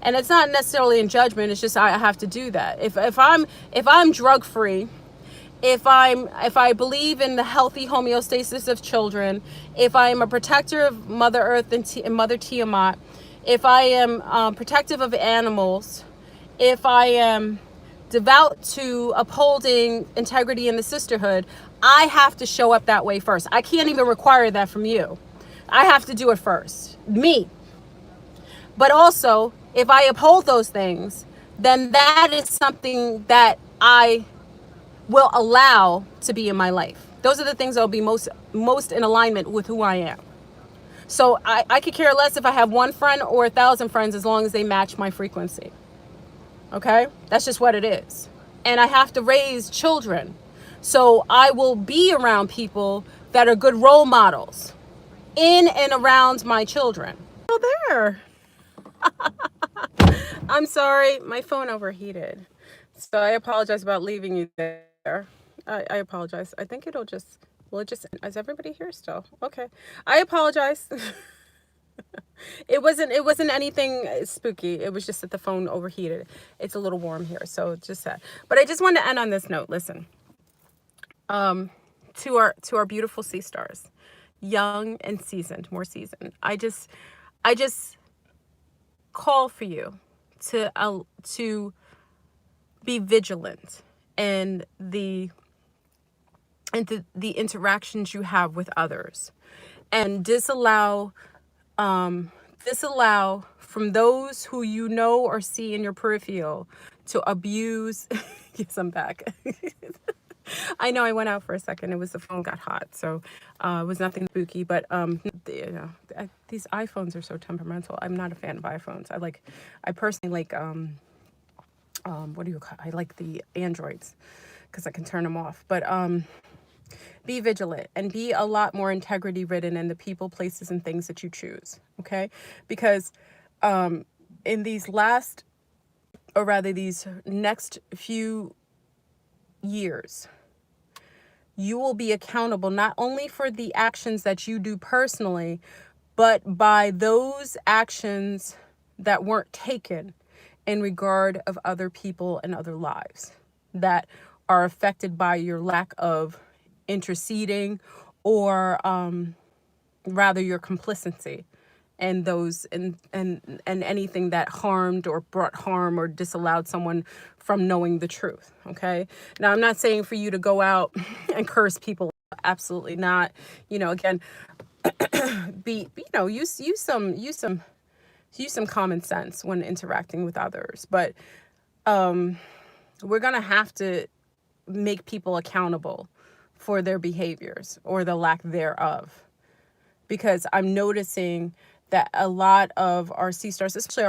Speaker 1: And it's not necessarily in judgment, it's just I have to do that. If I'm drug free, if I believe in the healthy homeostasis of children, if I am a protector of Mother Earth and Mother Tiamat, if I am protective of animals, if I am devout to upholding integrity in the sisterhood, I have to show up that way first. I can't even require that from you. I have to do it first. Me. But also, if I uphold those things, then that is something that I will allow to be in my life. Those are the things that will be most in alignment with who I am. So I could care less if I have one friend or 1,000 friends as long as they match my frequency. Okay? That's just what it is. And I have to raise children. So I will be around people that are good role models in and around my children. Oh, there. I'm sorry, my phone overheated. So I apologize about leaving you there. I apologize. I think is everybody here still? Okay. I apologize. It wasn't anything spooky. It was just that the phone overheated. It's a little warm here, so just that. But I just wanted to end on this note. Listen. To our beautiful sea stars, young and seasoned, more seasoned. I just call for you to be vigilant in the interactions you have with others, and disallow from those who you know or see in your peripheral to abuse. Yes, I'm back. I know I went out for a second. It was the phone got hot, so it was nothing spooky. But these iPhones are so temperamental. I'm not a fan of iPhones. I personally like what do you call? I like the Androids because I can turn them off. But be vigilant and be a lot more integrity ridden in the people, places, and things that you choose. Okay, because in these next few years, you will be accountable not only for the actions that you do personally, but by those actions that weren't taken in regard of other people and other lives that are affected by your lack of interceding, or rather your complicity and those and anything that harmed or brought harm or disallowed someone from knowing the truth. Okay, now I'm not saying for you to go out and curse people, absolutely not. Again, use some common sense when interacting with others. But we're gonna have to make people accountable for their behaviors or the lack thereof. Because I'm noticing that a lot of our sea stars, especially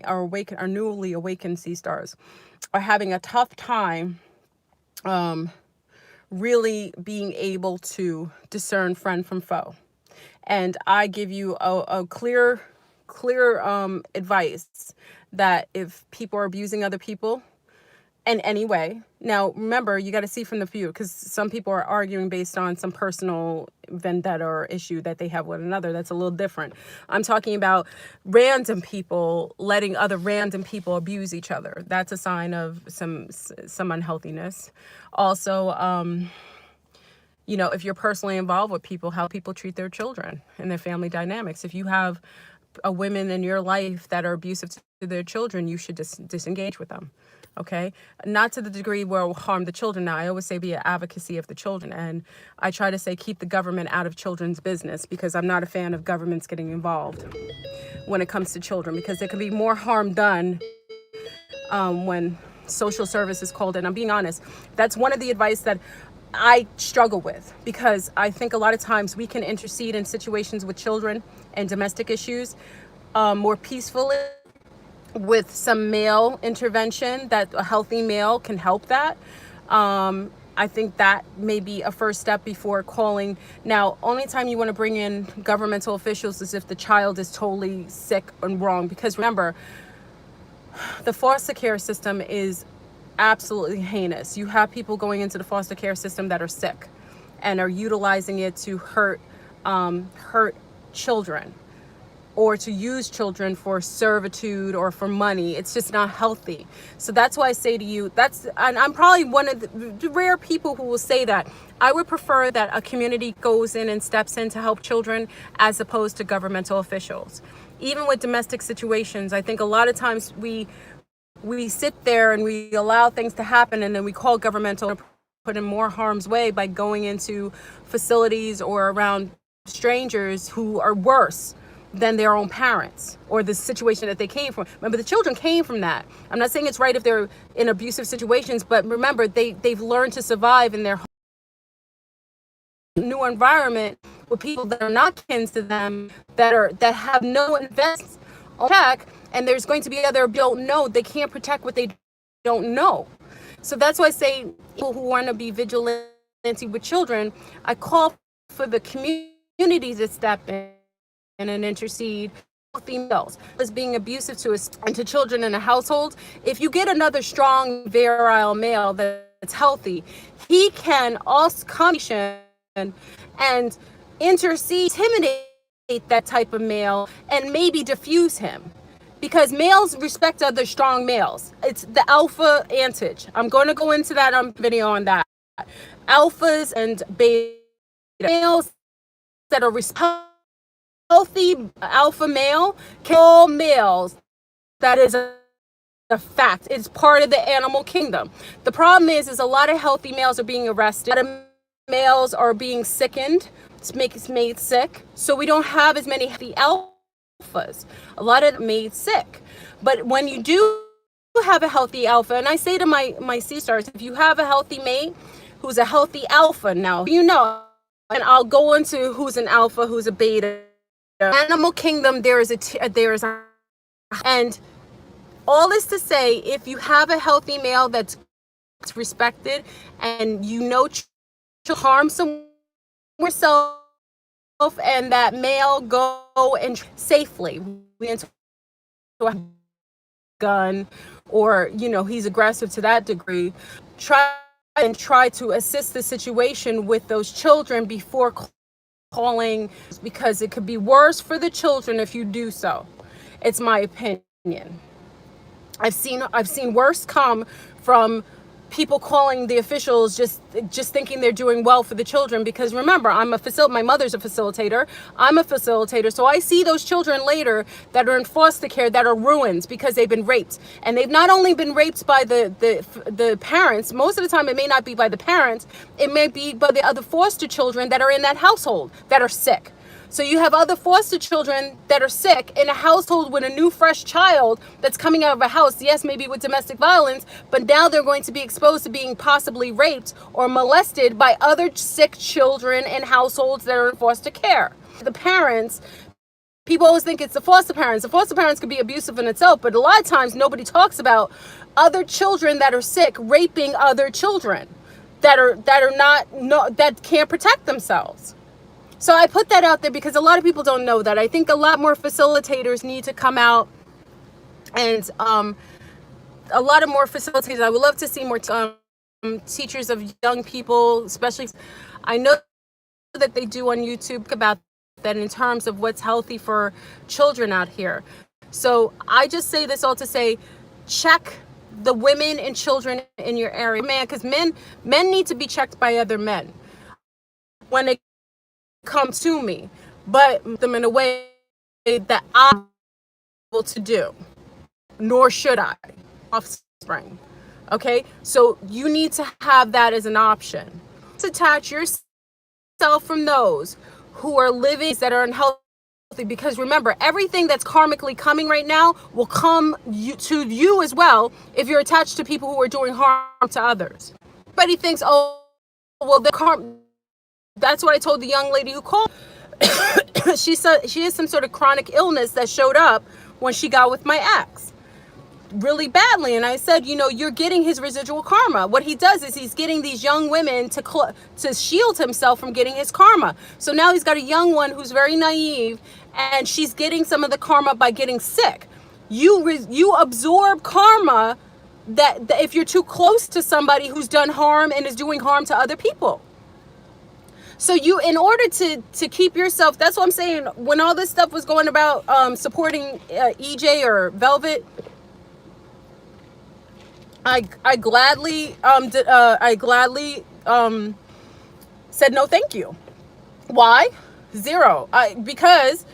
Speaker 1: our newly awakened sea stars, are having a tough time really being able to discern friend from foe. And I give you a clear advice that if people are abusing other people in any way. Now, remember, you got to see from the view, because some people are arguing based on some personal vendetta or issue that they have with another. That's a little different. I'm talking about random people letting other random people abuse each other. That's a sign of some unhealthiness. Also, if you're personally involved with people, how people treat their children and their family dynamics. If you have women in your life that are abusive to their children, you should disengage with them. Okay, not to the degree where it will harm the children. Now, I always say be an advocacy of the children, and I try to say keep the government out of children's business, because I'm not a fan of governments getting involved when it comes to children, because there could be more harm done when social service is called in. I'm being honest. That's one of the advice that I struggle with, because I think a lot of times we can intercede in situations with children and domestic issues more peacefully with some male intervention, that a healthy male can help that. I think that may be a first step before calling. Now, only time you want to bring in governmental officials is if the child is totally sick and wrong, because remember, the foster care system is absolutely heinous. You have people going into the foster care system that are sick and are utilizing it to hurt children, or to use children for servitude or for money. It's just not healthy. So that's why I say to you, and I'm probably one of the rare people who will say that. I would prefer that a community goes in and steps in to help children as opposed to governmental officials. Even with domestic situations, I think a lot of times we sit there and we allow things to happen, and then we call governmental, put in more harm's way by going into facilities or around strangers who are worse than their own parents or the situation that they came from. Remember, the children came from that. I'm not saying it's right if they're in abusive situations, but remember, they've learned to survive in their new environment with people that are not kin to them, that have no investment on check, and there's going to be other don't know. They can't protect what they don't know. So that's why I say people who want to be vigilant with children, I call for the community to step in and intercede. Females as being abusive to us and to children in a household. If you get another strong, virile male that's healthy, he can also come and intercede, intimidate that type of male, and maybe diffuse him. Because males respect other strong males. It's the alpha antage. I'm going to go into that on video on that. Alphas and beta males that are healthy alpha male, all males. That is a fact. It's part of the animal kingdom. The problem is a lot of healthy males are being arrested. A lot of males are being sickened. It's made sick. So we don't have as many healthy alphas. A lot of them made sick. But when you do have a healthy alpha, and I say to my sea stars, if you have a healthy mate who's a healthy alpha, now and I'll go into who's an alpha, who's a beta. Animal kingdom, and all this to say, if you have a healthy male that's respected, and to harm someone yourself, and that male go and safely into a gun, or he's aggressive to that degree, try to assist the situation with those children before calling, because it could be worse for the children if you do so. It's my opinion. I've seen worse come from people calling the officials just thinking they're doing well for the children, because remember, my mother's a facilitator, I'm a facilitator, so I see those children later that are in foster care that are ruined because they've been raped. And they've not only been raped by the parents, most of the time it may not be by the parents, it may be by the other foster children that are in that household that are sick. So you have other foster children that are sick in a household with a new fresh child that's coming out of a house, yes, maybe with domestic violence, but now they're going to be exposed to being possibly raped or molested by other sick children in households that are in foster care. The parents, people always think it's the foster parents. The foster parents could be abusive in itself, but a lot of times nobody talks about other children that are sick raping other children that are not, no, that can't protect themselves. So I put that out there because a lot of people don't know that. I think a lot more facilitators need to come out, and a lot of more facilitators. I would love to see more teachers of young people, especially. I know that they do on YouTube about that in terms of what's healthy for children out here. So I just say this all to say, check the women and children in your area, man, because men need to be checked by other men when they come to me, but them in a way that I'm able to do, nor should I. Offspring. Okay, so you need to have that as an option. Detach yourself from those who are living that are unhealthy, because remember, everything that's karmically coming right now will come to you as well if you're attached to people who are doing harm to others. Everybody thinks, oh, well, the karma. That's what I told the young lady who called. She said she has some sort of chronic illness that showed up when she got with my ex really badly, and I said, you know, you're getting his residual karma. What he does is he's getting these young women to shield himself from getting his karma. So now he's got a young one who's very naive, and she's getting some of the karma by getting sick. You absorb karma that if you're too close to somebody who's done harm and is doing harm to other people. So you, in order to keep yourself, that's what I'm saying, when all this stuff was going about supporting EJ or Velvet, I gladly said no thank you. Why? Zero. Because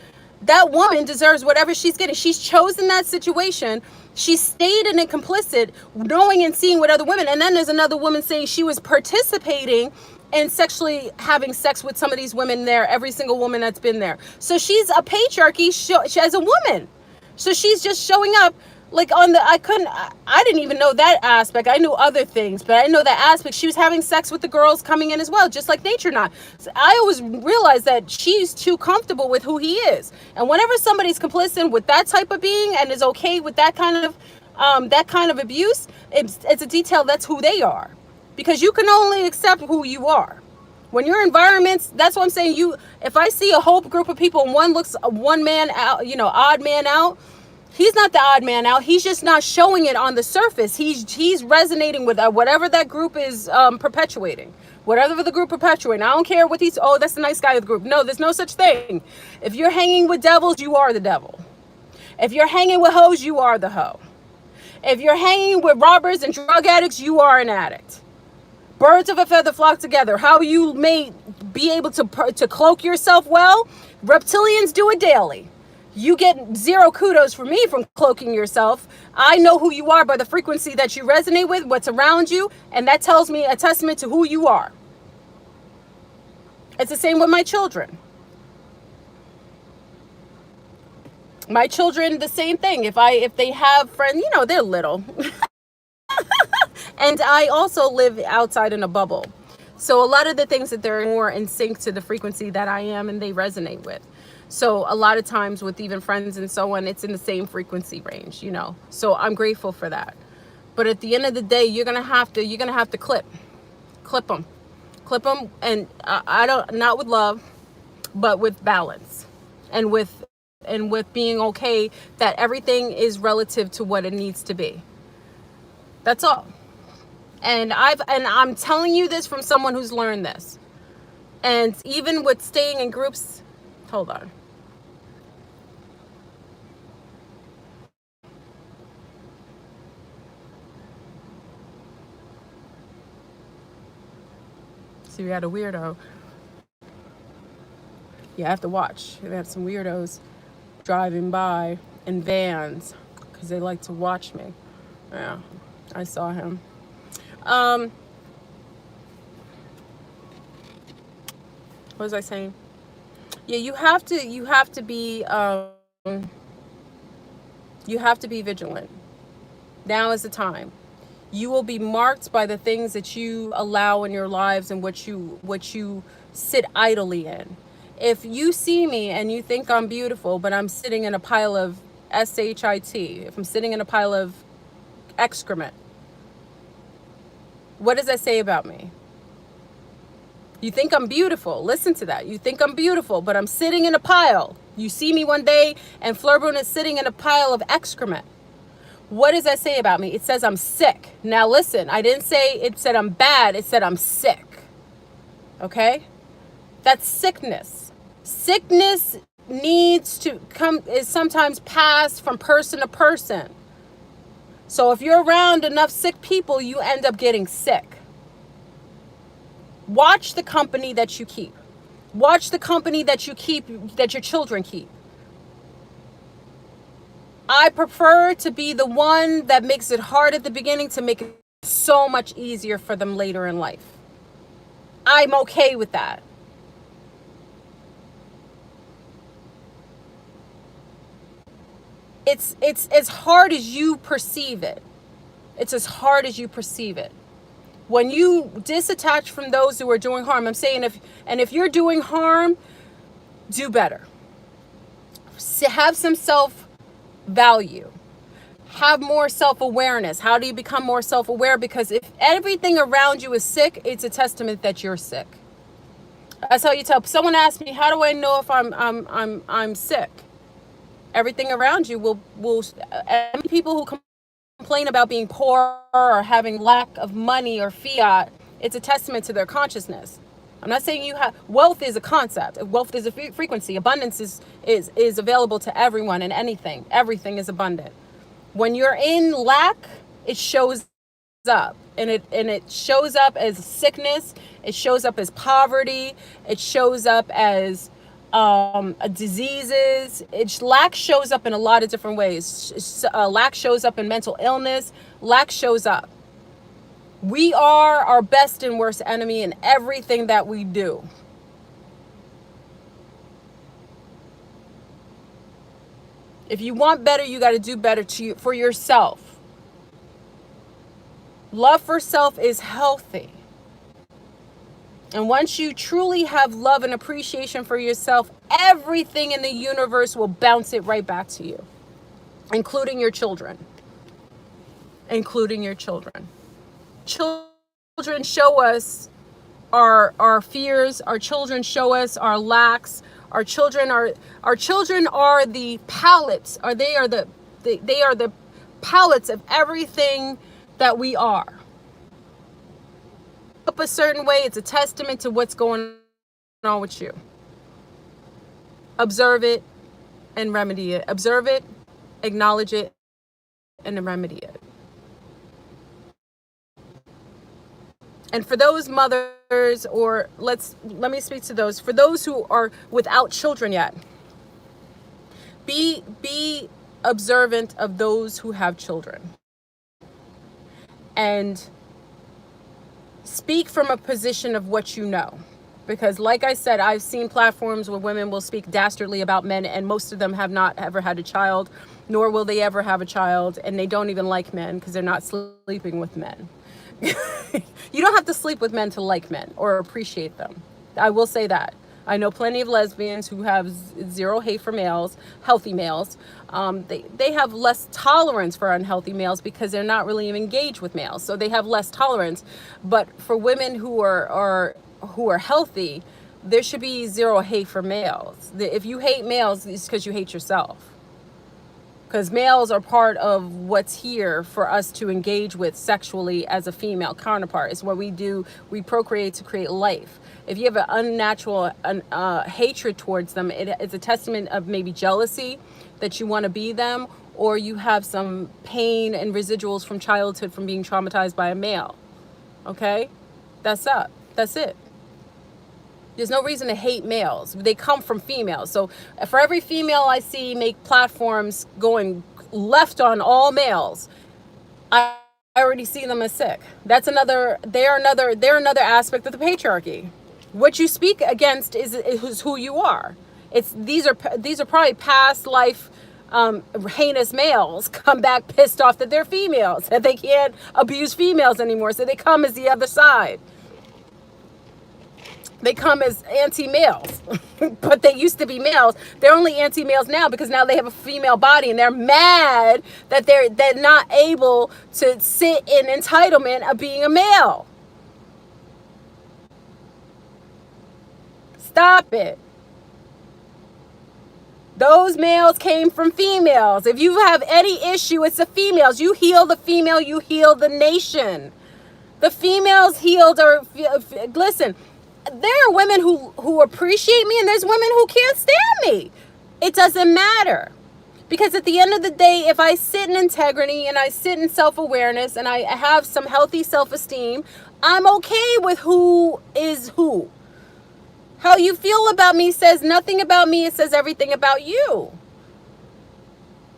Speaker 1: that woman deserves whatever she's getting. She's chosen that situation. She stayed in it complicit, knowing and seeing what other women, and then there's another woman saying she was participating and sexually having sex with some of these women there, every single woman that's been there. So she's a patriarchy as a woman. So she's just showing up like on the, I didn't even know that aspect. I knew other things, but I know that aspect. She was having sex with the girls coming in as well, just like Nature Not. So I always realized that she's too comfortable with who he is. And whenever somebody's complicit with that type of being and is okay with that kind of abuse, it's a detail, that's who they are. Because you can only accept who you are. When your environments, that's what I'm saying. If I see a whole group of people and one looks one man out, odd man out, he's not the odd man out. He's just not showing it on the surface. He's resonating with whatever that group is perpetuating. Whatever the group perpetuating. I don't care what that's the nice guy of the group. No, there's no such thing. If you're hanging with devils, you are the devil. If you're hanging with hoes, you are the hoe. If you're hanging with robbers and drug addicts, you are an addict. Birds of a feather flock together. How you may be able to cloak yourself well, reptilians do it daily. You get zero kudos from me from cloaking yourself. I know who you are by the frequency that you resonate with, what's around you, and that tells me a testament to who you are. It's the same with my children. My children, the same thing. If they have friends, they're little. And I also live outside in a bubble. So a lot of the things that they're more in sync to the frequency that I am and they resonate with. So a lot of times with even friends and so on, it's in the same frequency range, So I'm grateful for that. But at the end of the day, you're gonna have to clip them, and not with love, but with balance, and with being okay that everything is relative to what it needs to be. That's all. And I'm telling you this from someone who's learned this. And even with staying in groups, hold on. See, we had a weirdo. Yeah, I have to watch. They have some weirdos driving by in vans because they like to watch me. Yeah, I saw him. What was I saying? Yeah, you have to be vigilant. Now is the time. You will be marked by the things that you allow in your lives and what you sit idly in. If you see me and you think I'm beautiful, but I'm sitting in a pile of shit, if I'm sitting in a pile of excrement, what does that say about me? You think I'm beautiful. Listen to that. You think I'm beautiful, but I'm sitting in a pile. You see me one day and Flurboon is sitting in a pile of excrement. What does that say about me? It says I'm sick. Now listen, I didn't say it said I'm bad. It said I'm sick. Okay? That's sickness. Sickness needs to come, is sometimes passed from person to person. So if you're around enough sick people, you end up getting sick. Watch the company that you keep. Watch the company that you keep, that your children keep. I prefer to be the one that makes it hard at the beginning to make it so much easier for them later in life. I'm okay with that. It's as hard as you perceive it. It's as hard as you perceive it. When you disattach from those who are doing harm, I'm saying if you're doing harm, do better. Have some self-value. Have more self-awareness. How do you become more self-aware? Because if everything around you is sick, it's a testament that you're sick. That's how you tell. Someone asked me, how do I know if I'm sick? Everything around you will people who complain about being poor or having lack of money or fiat, it's a testament to their consciousness. I'm not saying you have wealth is a concept. Wealth is a frequency. Abundance is available to everyone and anything. Everything is abundant. When you're in lack, it shows up, and it shows up as sickness. It shows up as poverty. It shows up as diseases. Lack shows up in a lot of different ways. Lack shows up in mental illness. Lack shows up. We are our best and worst enemy in everything that we do. If you want better, you got to do better for yourself. Love for self is healthy. And once you truly have love and appreciation for yourself, everything in the universe will bounce it right back to you, including your children. Including your children. Children show us our fears. Our children show us our lacks. Our children are the palettes, or they are the palettes of everything that we are. Up a certain way, it's a testament to what's going on with you. Observe it and remedy it. Observe it, acknowledge it, and then remedy it. And for those mothers, or let me speak to those, for those who are without children yet, be observant of those who have children. And speak from a position of what you know. Because like I said, I've seen platforms where women will speak dastardly about men, and most of them have not ever had a child, nor will they ever have a child, and they don't even like men because they're not sleeping with men. You don't have to sleep with men to like men or appreciate them. I will say that. I know plenty of lesbians who have zero hate for males, healthy males. They have less tolerance for unhealthy males because they're not really engaged with males. So they have less tolerance. But for women who are healthy, there should be zero hate for males. If you hate males, it's because you hate yourself. Because males are part of what's here for us to engage with sexually as a female counterpart. It's what we do. We procreate to create life. If you have an unnatural hatred towards them, it's a testament of maybe jealousy that you want to be them, or you have some pain and residuals from childhood from being traumatized by a male. Okay? That's it. There's no reason to hate males. They come from females. So for every female I see make platforms going left on all males, I already see them as sick. They're another aspect of the patriarchy. What you speak against is who you are. These are probably past life heinous males come back pissed off that they're females, that they can't abuse females anymore, so they come as the other side. They come as anti-males, but they used to be males. They're only anti-males now because now they have a female body, and they're mad that they're not able to sit in entitlement of being a male. Stop it. Those males came from females. If you have any issue, it's the females. You heal the female, you heal the nation. The females healed, or listen, there are women who appreciate me, and there's women who can't stand me. It doesn't matter. Because at the end of the day, if I sit in integrity and I sit in self-awareness and I have some healthy self-esteem, I'm okay with who is who. How you feel about me says nothing about me. It says everything about you.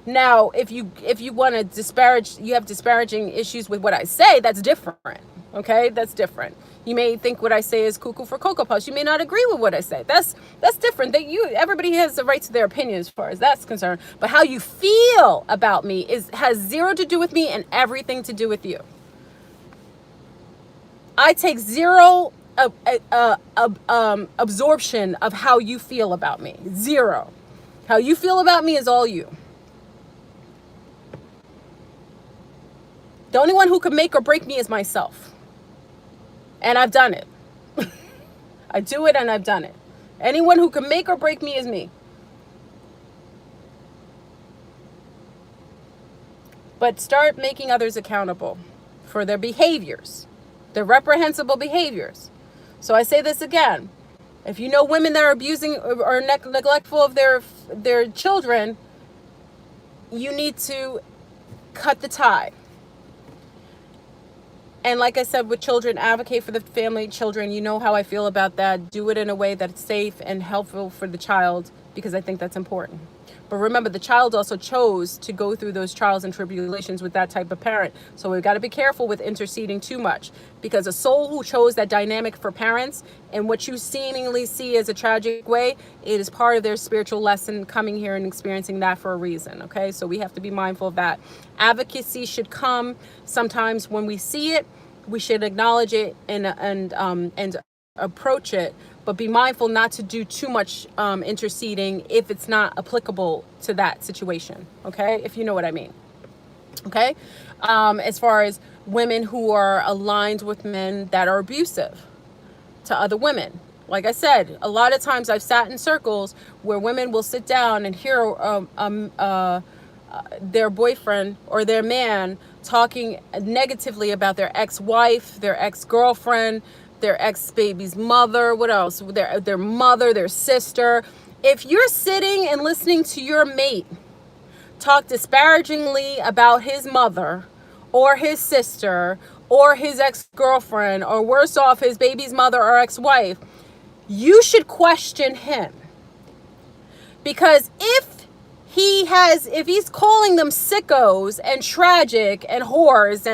Speaker 1: Now, if you want to disparage, you have disparaging issues with what I say, that's different. Okay, that's different. You may think what I say is cuckoo for Cocoa Puffs. You may not agree with what I say. That's different. Everybody has the right to their opinion as far as that's concerned. But how you feel about me has zero to do with me and everything to do with you. I take zero absorption of how you feel about me. Zero. How you feel about me is all you. The only one who can make or break me is myself. And I've done it. I do it and I've done it. Anyone who can make or break me is me. But start making others accountable for their behaviors, their reprehensible behaviors. So I say this again. If you know women that are abusing or neglectful of their children, you need to cut the tie. And like I said, with children, advocate for the family, children. You know how I feel about that. Do it in a way that's safe and helpful for the child, because I think that's important. But remember, the child also chose to go through those trials and tribulations with that type of parent. So we've got to be careful with interceding too much, because a soul who chose that dynamic for parents and what you seemingly see as a tragic way, it is part of their spiritual lesson coming here and experiencing that for a reason. Okay, so we have to be mindful of that. Advocacy should come sometimes when we see it. We should acknowledge it and approach it, but be mindful not to do too much interceding if it's not applicable to that situation. Okay, if you know what I mean. Okay, as far as women who are aligned with men that are abusive to other women, like I said, a lot of times I've sat in circles where women will sit down and hear their boyfriend or their man talking negatively about their ex-wife, their ex-girlfriend, their ex-baby's mother, what else? Their mother, their sister. If you're sitting and listening to your mate talk disparagingly about his mother or his sister or his ex-girlfriend, or worse off, his baby's mother or ex-wife, you should question him. Because if he's calling them sickos and tragic and whores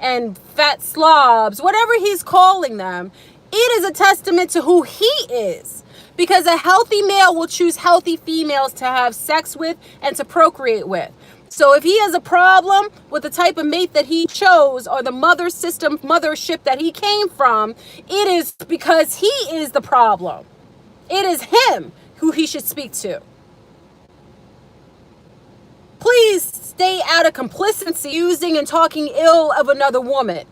Speaker 1: and fat slobs, whatever he's calling them, it is a testament to who he is. Because a healthy male will choose healthy females to have sex with and to procreate with. So if he has a problem with the type of mate that he chose or the mothership that he came from, it is because he is the problem. It is him who he should speak to. Please stay out of complicity, using and talking ill of another woman,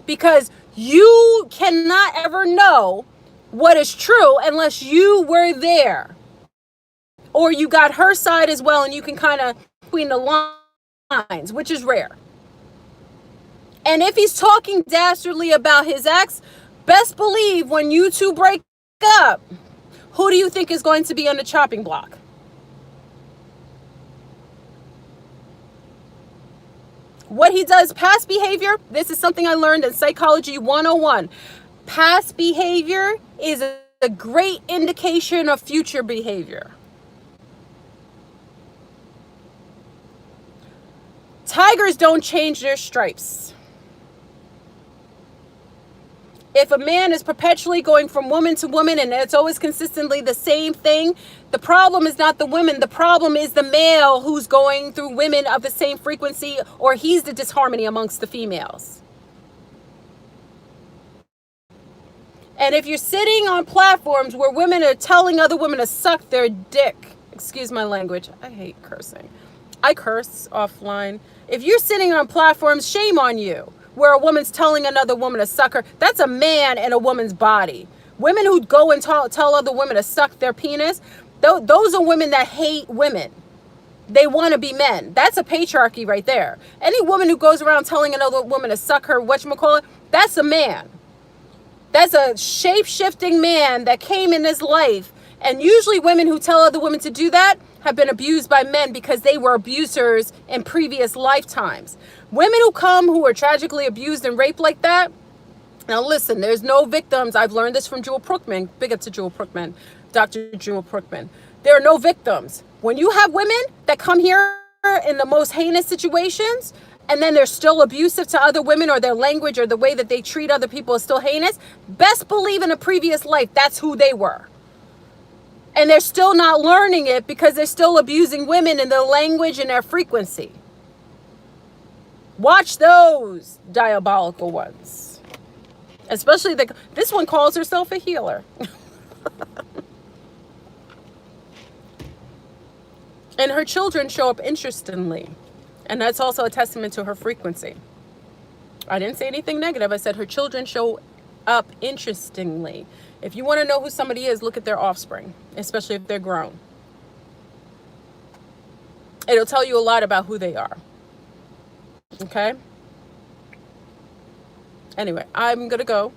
Speaker 1: because you cannot ever know what is true unless you were there, or you got her side as well, and you can kind of between the lines, which is rare. And if he's talking dastardly about his ex, best believe when you two break up, who do you think is going to be on the chopping block? What he does, past behavior, this is something I learned in Psychology 101. Past behavior is a great indication of future behavior. Tigers don't change their stripes. If a man is perpetually going from woman to woman and it's always consistently the same thing, the problem is not the women. The problem is the male who's going through women of the same frequency, or he's the disharmony amongst the females. And if you're sitting on platforms where women are telling other women to suck their dick, excuse my language, I hate cursing. I curse offline. If you're sitting on platforms, shame on you, where a woman's telling another woman to suck her, that's a man in a woman's body. Women who go and tell other women to suck their penis, those are women that hate women. They want to be men. That's a patriarchy right there. Any woman who goes around telling another woman to suck her, whatchamacallit, that's a man. That's a shape-shifting man that came in his life. And usually women who tell other women to do that have been abused by men because they were abusers in previous lifetimes. Women who come who are tragically abused and raped like that, now listen, there's no victims. I've learned this from Jewel Prookman. Big up to Jewel Prookman, Dr. Jewel Prookman. There are no victims. When you have women that come here in the most heinous situations, and then they're still abusive to other women, or their language or the way that they treat other people is still heinous, best believe in a previous life, that's who they were. And they're still not learning it because they're still abusing women in their language and their frequency. Watch those diabolical ones. Especially this one calls herself a healer. And her children show up interestingly. And that's also a testament to her frequency. I didn't say anything negative. I said her children show up interestingly. If you want to know who somebody is, look at their offspring, especially if they're grown. It'll tell you a lot about who they are. Okay? Anyway, I'm going to go.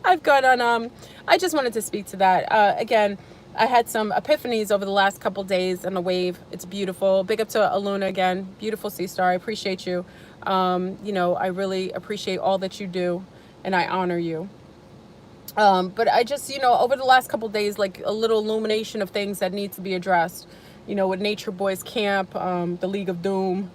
Speaker 1: I've got on, I just wanted to speak to that. Again, I had some epiphanies over the last couple days on the wave. It's beautiful. Big up to Aluna again. Beautiful sea star. I appreciate you. I really appreciate all that you do, and I honor you. But I just, over the last couple days, like a little illumination of things that need to be addressed. With Nature Boys Camp, the League of Doom,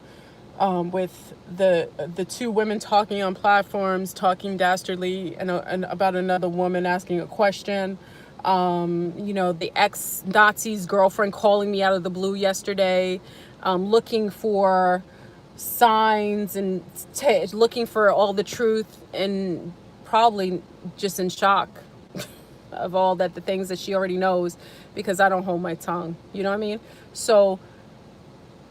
Speaker 1: with the two women talking on platforms, talking dastardly and about another woman asking a question. The ex-Nazi's girlfriend calling me out of the blue yesterday, looking for signs and looking for all the truth, and probably just in shock of all the things that she already knows because I don't hold my tongue. You know what I mean? So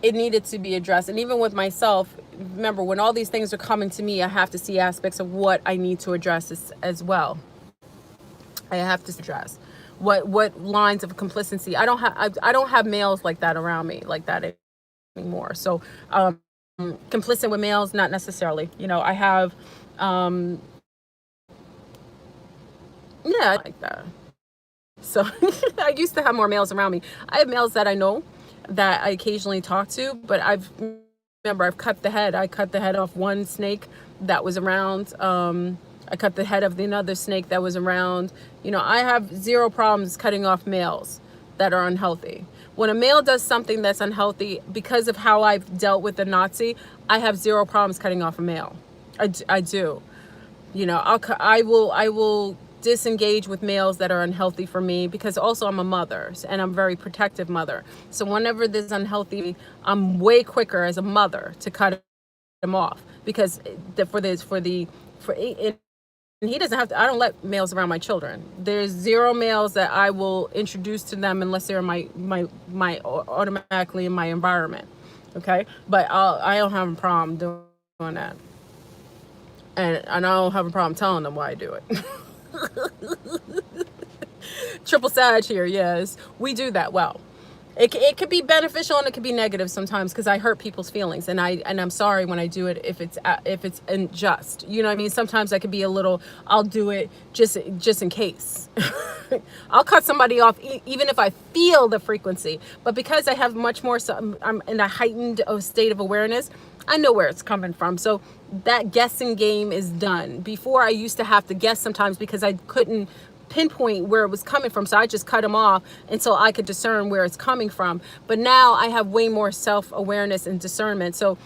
Speaker 1: it needed to be addressed. And even with myself, remember, when all these things are coming to me, I have to see aspects of what I need to address as well. I have to address what lines of complicity. I don't have males like that around me like that anymore. So complicit with males, not necessarily. I have like that. So I used to have more males around me. I have males that I know that I occasionally talk to, but I've cut the head. I cut the head off one snake that was around. I cut the head of another snake that was around. I have zero problems cutting off males that are unhealthy. When a male does something that's unhealthy, because of how I've dealt with the Nazi, I have zero problems cutting off a male. I do. I will disengage with males that are unhealthy for me, because also I'm a mother and I'm a very protective mother. So whenever there's unhealthy, I'm way quicker as a mother to cut him off, because and he doesn't have to. I don't let males around my children. There's zero males that I will introduce to them unless they're my automatically in my environment. Okay, but I don't have a problem doing that, and I don't have a problem telling them why I do it. Triple Sag here, yes, we do that well. It could be beneficial and it could be negative sometimes, because I hurt people's feelings, and I'm sorry when I do it if it's unjust. You know what I mean? Sometimes I could be a little. I'll do it just in case. I'll cut somebody off even if I feel the frequency, but because I have much more. I'm in a heightened state of awareness. I know where it's coming from, so that guessing game is done. Before, I used to have to guess sometimes because I couldn't pinpoint where it was coming from, so I just cut them off until I could discern where it's coming from. But now I have way more self-awareness and discernment, so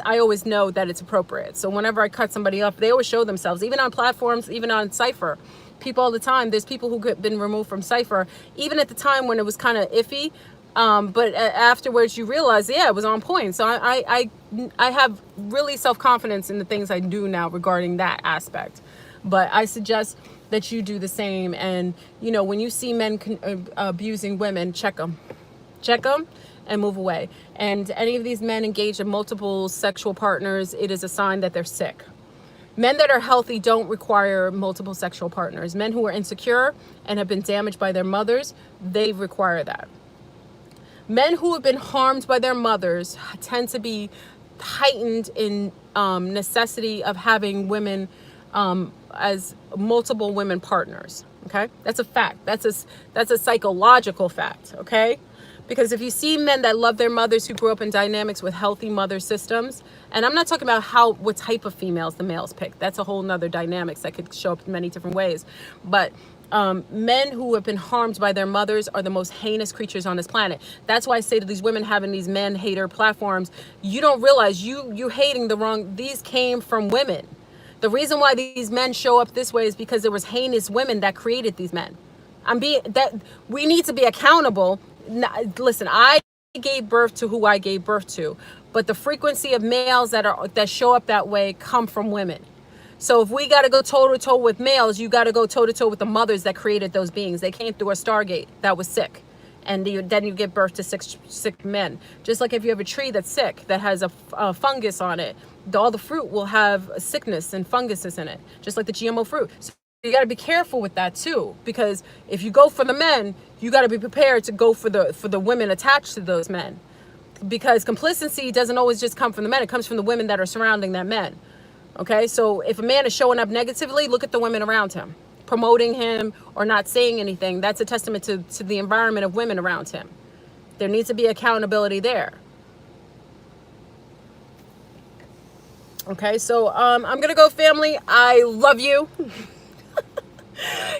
Speaker 1: I always know that it's appropriate. So whenever I cut somebody up, they always show themselves, even on platforms, even on Cypher. People all the time, there's people who have been removed from Cypher, even at the time when it was kind of iffy. But afterwards you realize, yeah, it was on point. So I have really self-confidence in the things I do now regarding that aspect. But I suggest that you do the same. And, you know, when you see men abusing women, check them and move away. And any of these men engaged in multiple sexual partners, it is a sign that they're sick. Men that are healthy don't require multiple sexual partners. Men who are insecure and have been damaged by their mothers, they require that. Men who have been harmed by their mothers tend to be heightened in necessity of having women as multiple women partners. Okay, that's a fact. That's a psychological fact. Okay, because if you see men that love their mothers who grew up in dynamics with healthy mother systems, and I'm not talking about what type of females the males pick. That's a whole nother dynamics that could show up in many different ways. But men who have been harmed by their mothers are the most heinous creatures on this planet. That's why I say to these women having these men hater platforms, you don't realize you're hating the wrong. These came from women. The reason why these men show up this way is because there was heinous women that created these men. We need to be accountable. Listen, I gave birth to who I gave birth to, but the frequency of males that show up that way come from women. So if we got to go toe to toe with males, you got to go toe to toe with the mothers that created those beings. They came through a Stargate that was sick, and then you give birth to sick men. Just like if you have a tree that's sick, that has a fungus on it, all the fruit will have sickness and funguses in it, just like the GMO fruit. So you got to be careful with that too, because if you go for the men, you got to be prepared to go for the women attached to those men, because complicity doesn't always just come from the men. It comes from the women that are surrounding that men. Okay, so if a man is showing up negatively, look at the women around him, promoting him or not saying anything. That's a testament to the environment of women around him. There needs to be accountability there. Okay, so I'm gonna go, family. I love you.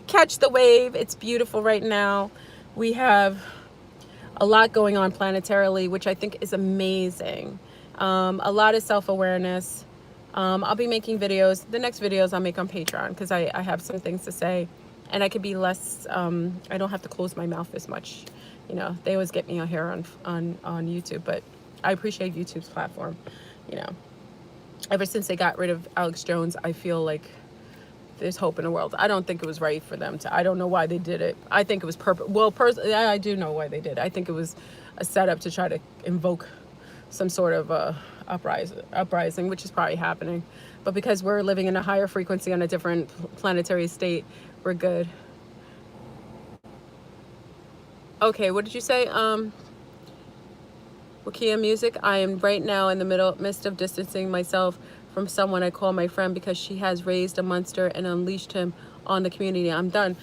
Speaker 1: Catch the wave. It's beautiful right now. We have a lot going on planetarily, which I think is amazing. A lot of self-awareness. I'll be making videos. The next videos I'll make on Patreon, because I have some things to say, and I could be less, I don't have to close my mouth as much. You know, they always get me on here on YouTube, but I appreciate YouTube's platform. You know, ever since they got rid of Alex Jones, I feel like there's hope in the world. I don't think it was right for them to, I don't know why they did it. I think it was personally, I do know why they did it. I think it was a setup to try to invoke some sort of uprising, which is probably happening. But because we're living in a higher frequency on a different planetary state, we're good. Okay, what did you say? Wakia Music, I am right now in the midst of distancing myself from someone I call my friend because she has raised a monster and unleashed him on the community. I'm done.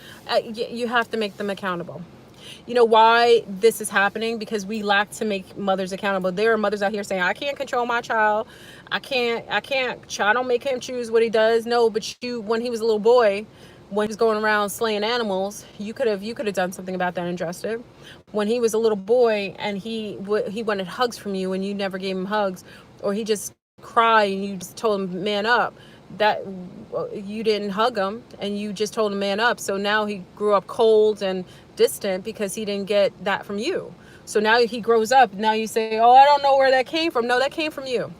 Speaker 1: You have to make them accountable. You know why this is happening? Because we lack to make mothers accountable. There are mothers out here saying, I can't control my child. I don't make him choose what he does. No, but when he was a little boy, when he was going around slaying animals, you could have done something about that and addressed it. When he was a little boy and he wanted hugs from you and you never gave him hugs, or he just cried and you just told him man up, that you didn't hug him and you just told him man up. So now he grew up cold and distant because he didn't get that from you. So now he grows up. Now you say, oh, I don't know where that came from. No, that came from you.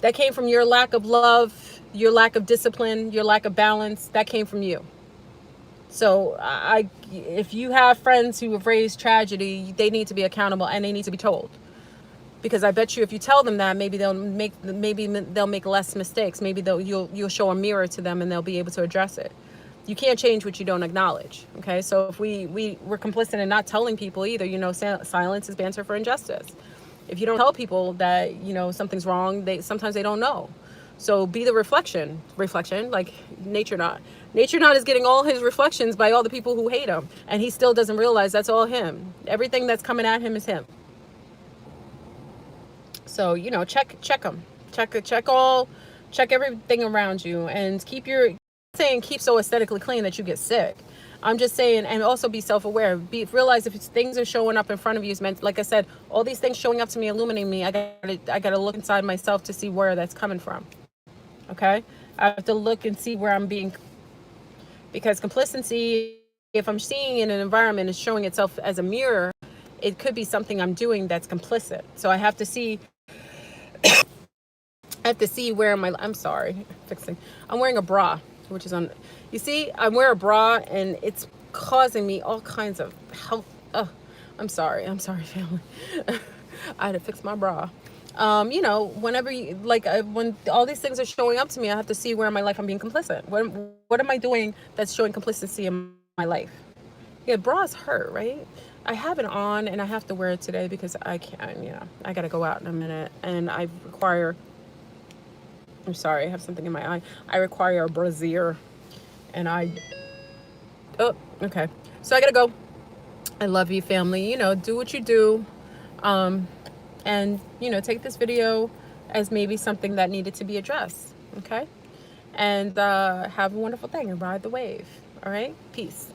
Speaker 1: That came from your lack of love, your lack of discipline, your lack of balance. That came from you. So if you have friends who have raised tragedy, they need to be accountable and they need to be told. Because I bet you if you tell them that, maybe they'll make less mistakes. Maybe you'll show a mirror to them and they'll be able to address it. You can't change what you don't acknowledge. Okay, so if we're complicit in not telling people either, you know, silence is banter for injustice. If you don't tell people that, you know, something's wrong, sometimes they don't know. So be the reflection, like Nature Knot. Nature Knot is getting all his reflections by all the people who hate him, and he still doesn't realize that's all him. Everything that's coming at him is him. So, you know, check them, check everything around you, and keep so aesthetically clean that you get sick. I'm just saying, and also be self-aware. Realize if things are showing up in front of you, is meant, like I said, all these things showing up to me, illuminating me. I gotta look inside myself to see where that's coming from. Okay, I have to look and see where I'm being, because complicity, if I'm seeing in an environment is showing itself as a mirror, it could be something I'm doing that's complicit. So I have to see. I have to see where my, I'm sorry, fixing. I'm wearing a bra, which is on, you see, I wear a bra and it's causing me all kinds of health. I'm sorry, family. I had to fix my bra. You know, whenever you, like, when all these things are showing up to me, I have to see where in my life I'm being complicit. What am I doing that's showing complicity in my life? Yeah, bras hurt, right? I have it on and I have to wear it today because I can't, you know, I gotta go out in a minute and I require, I'm sorry, I have something in my eye. I require a brassiere. And oh, okay. So I gotta go. I love you, family. You know, do what you do. And, you know, take this video as maybe something that needed to be addressed. Okay? And have a wonderful day and ride the wave. All right? Peace.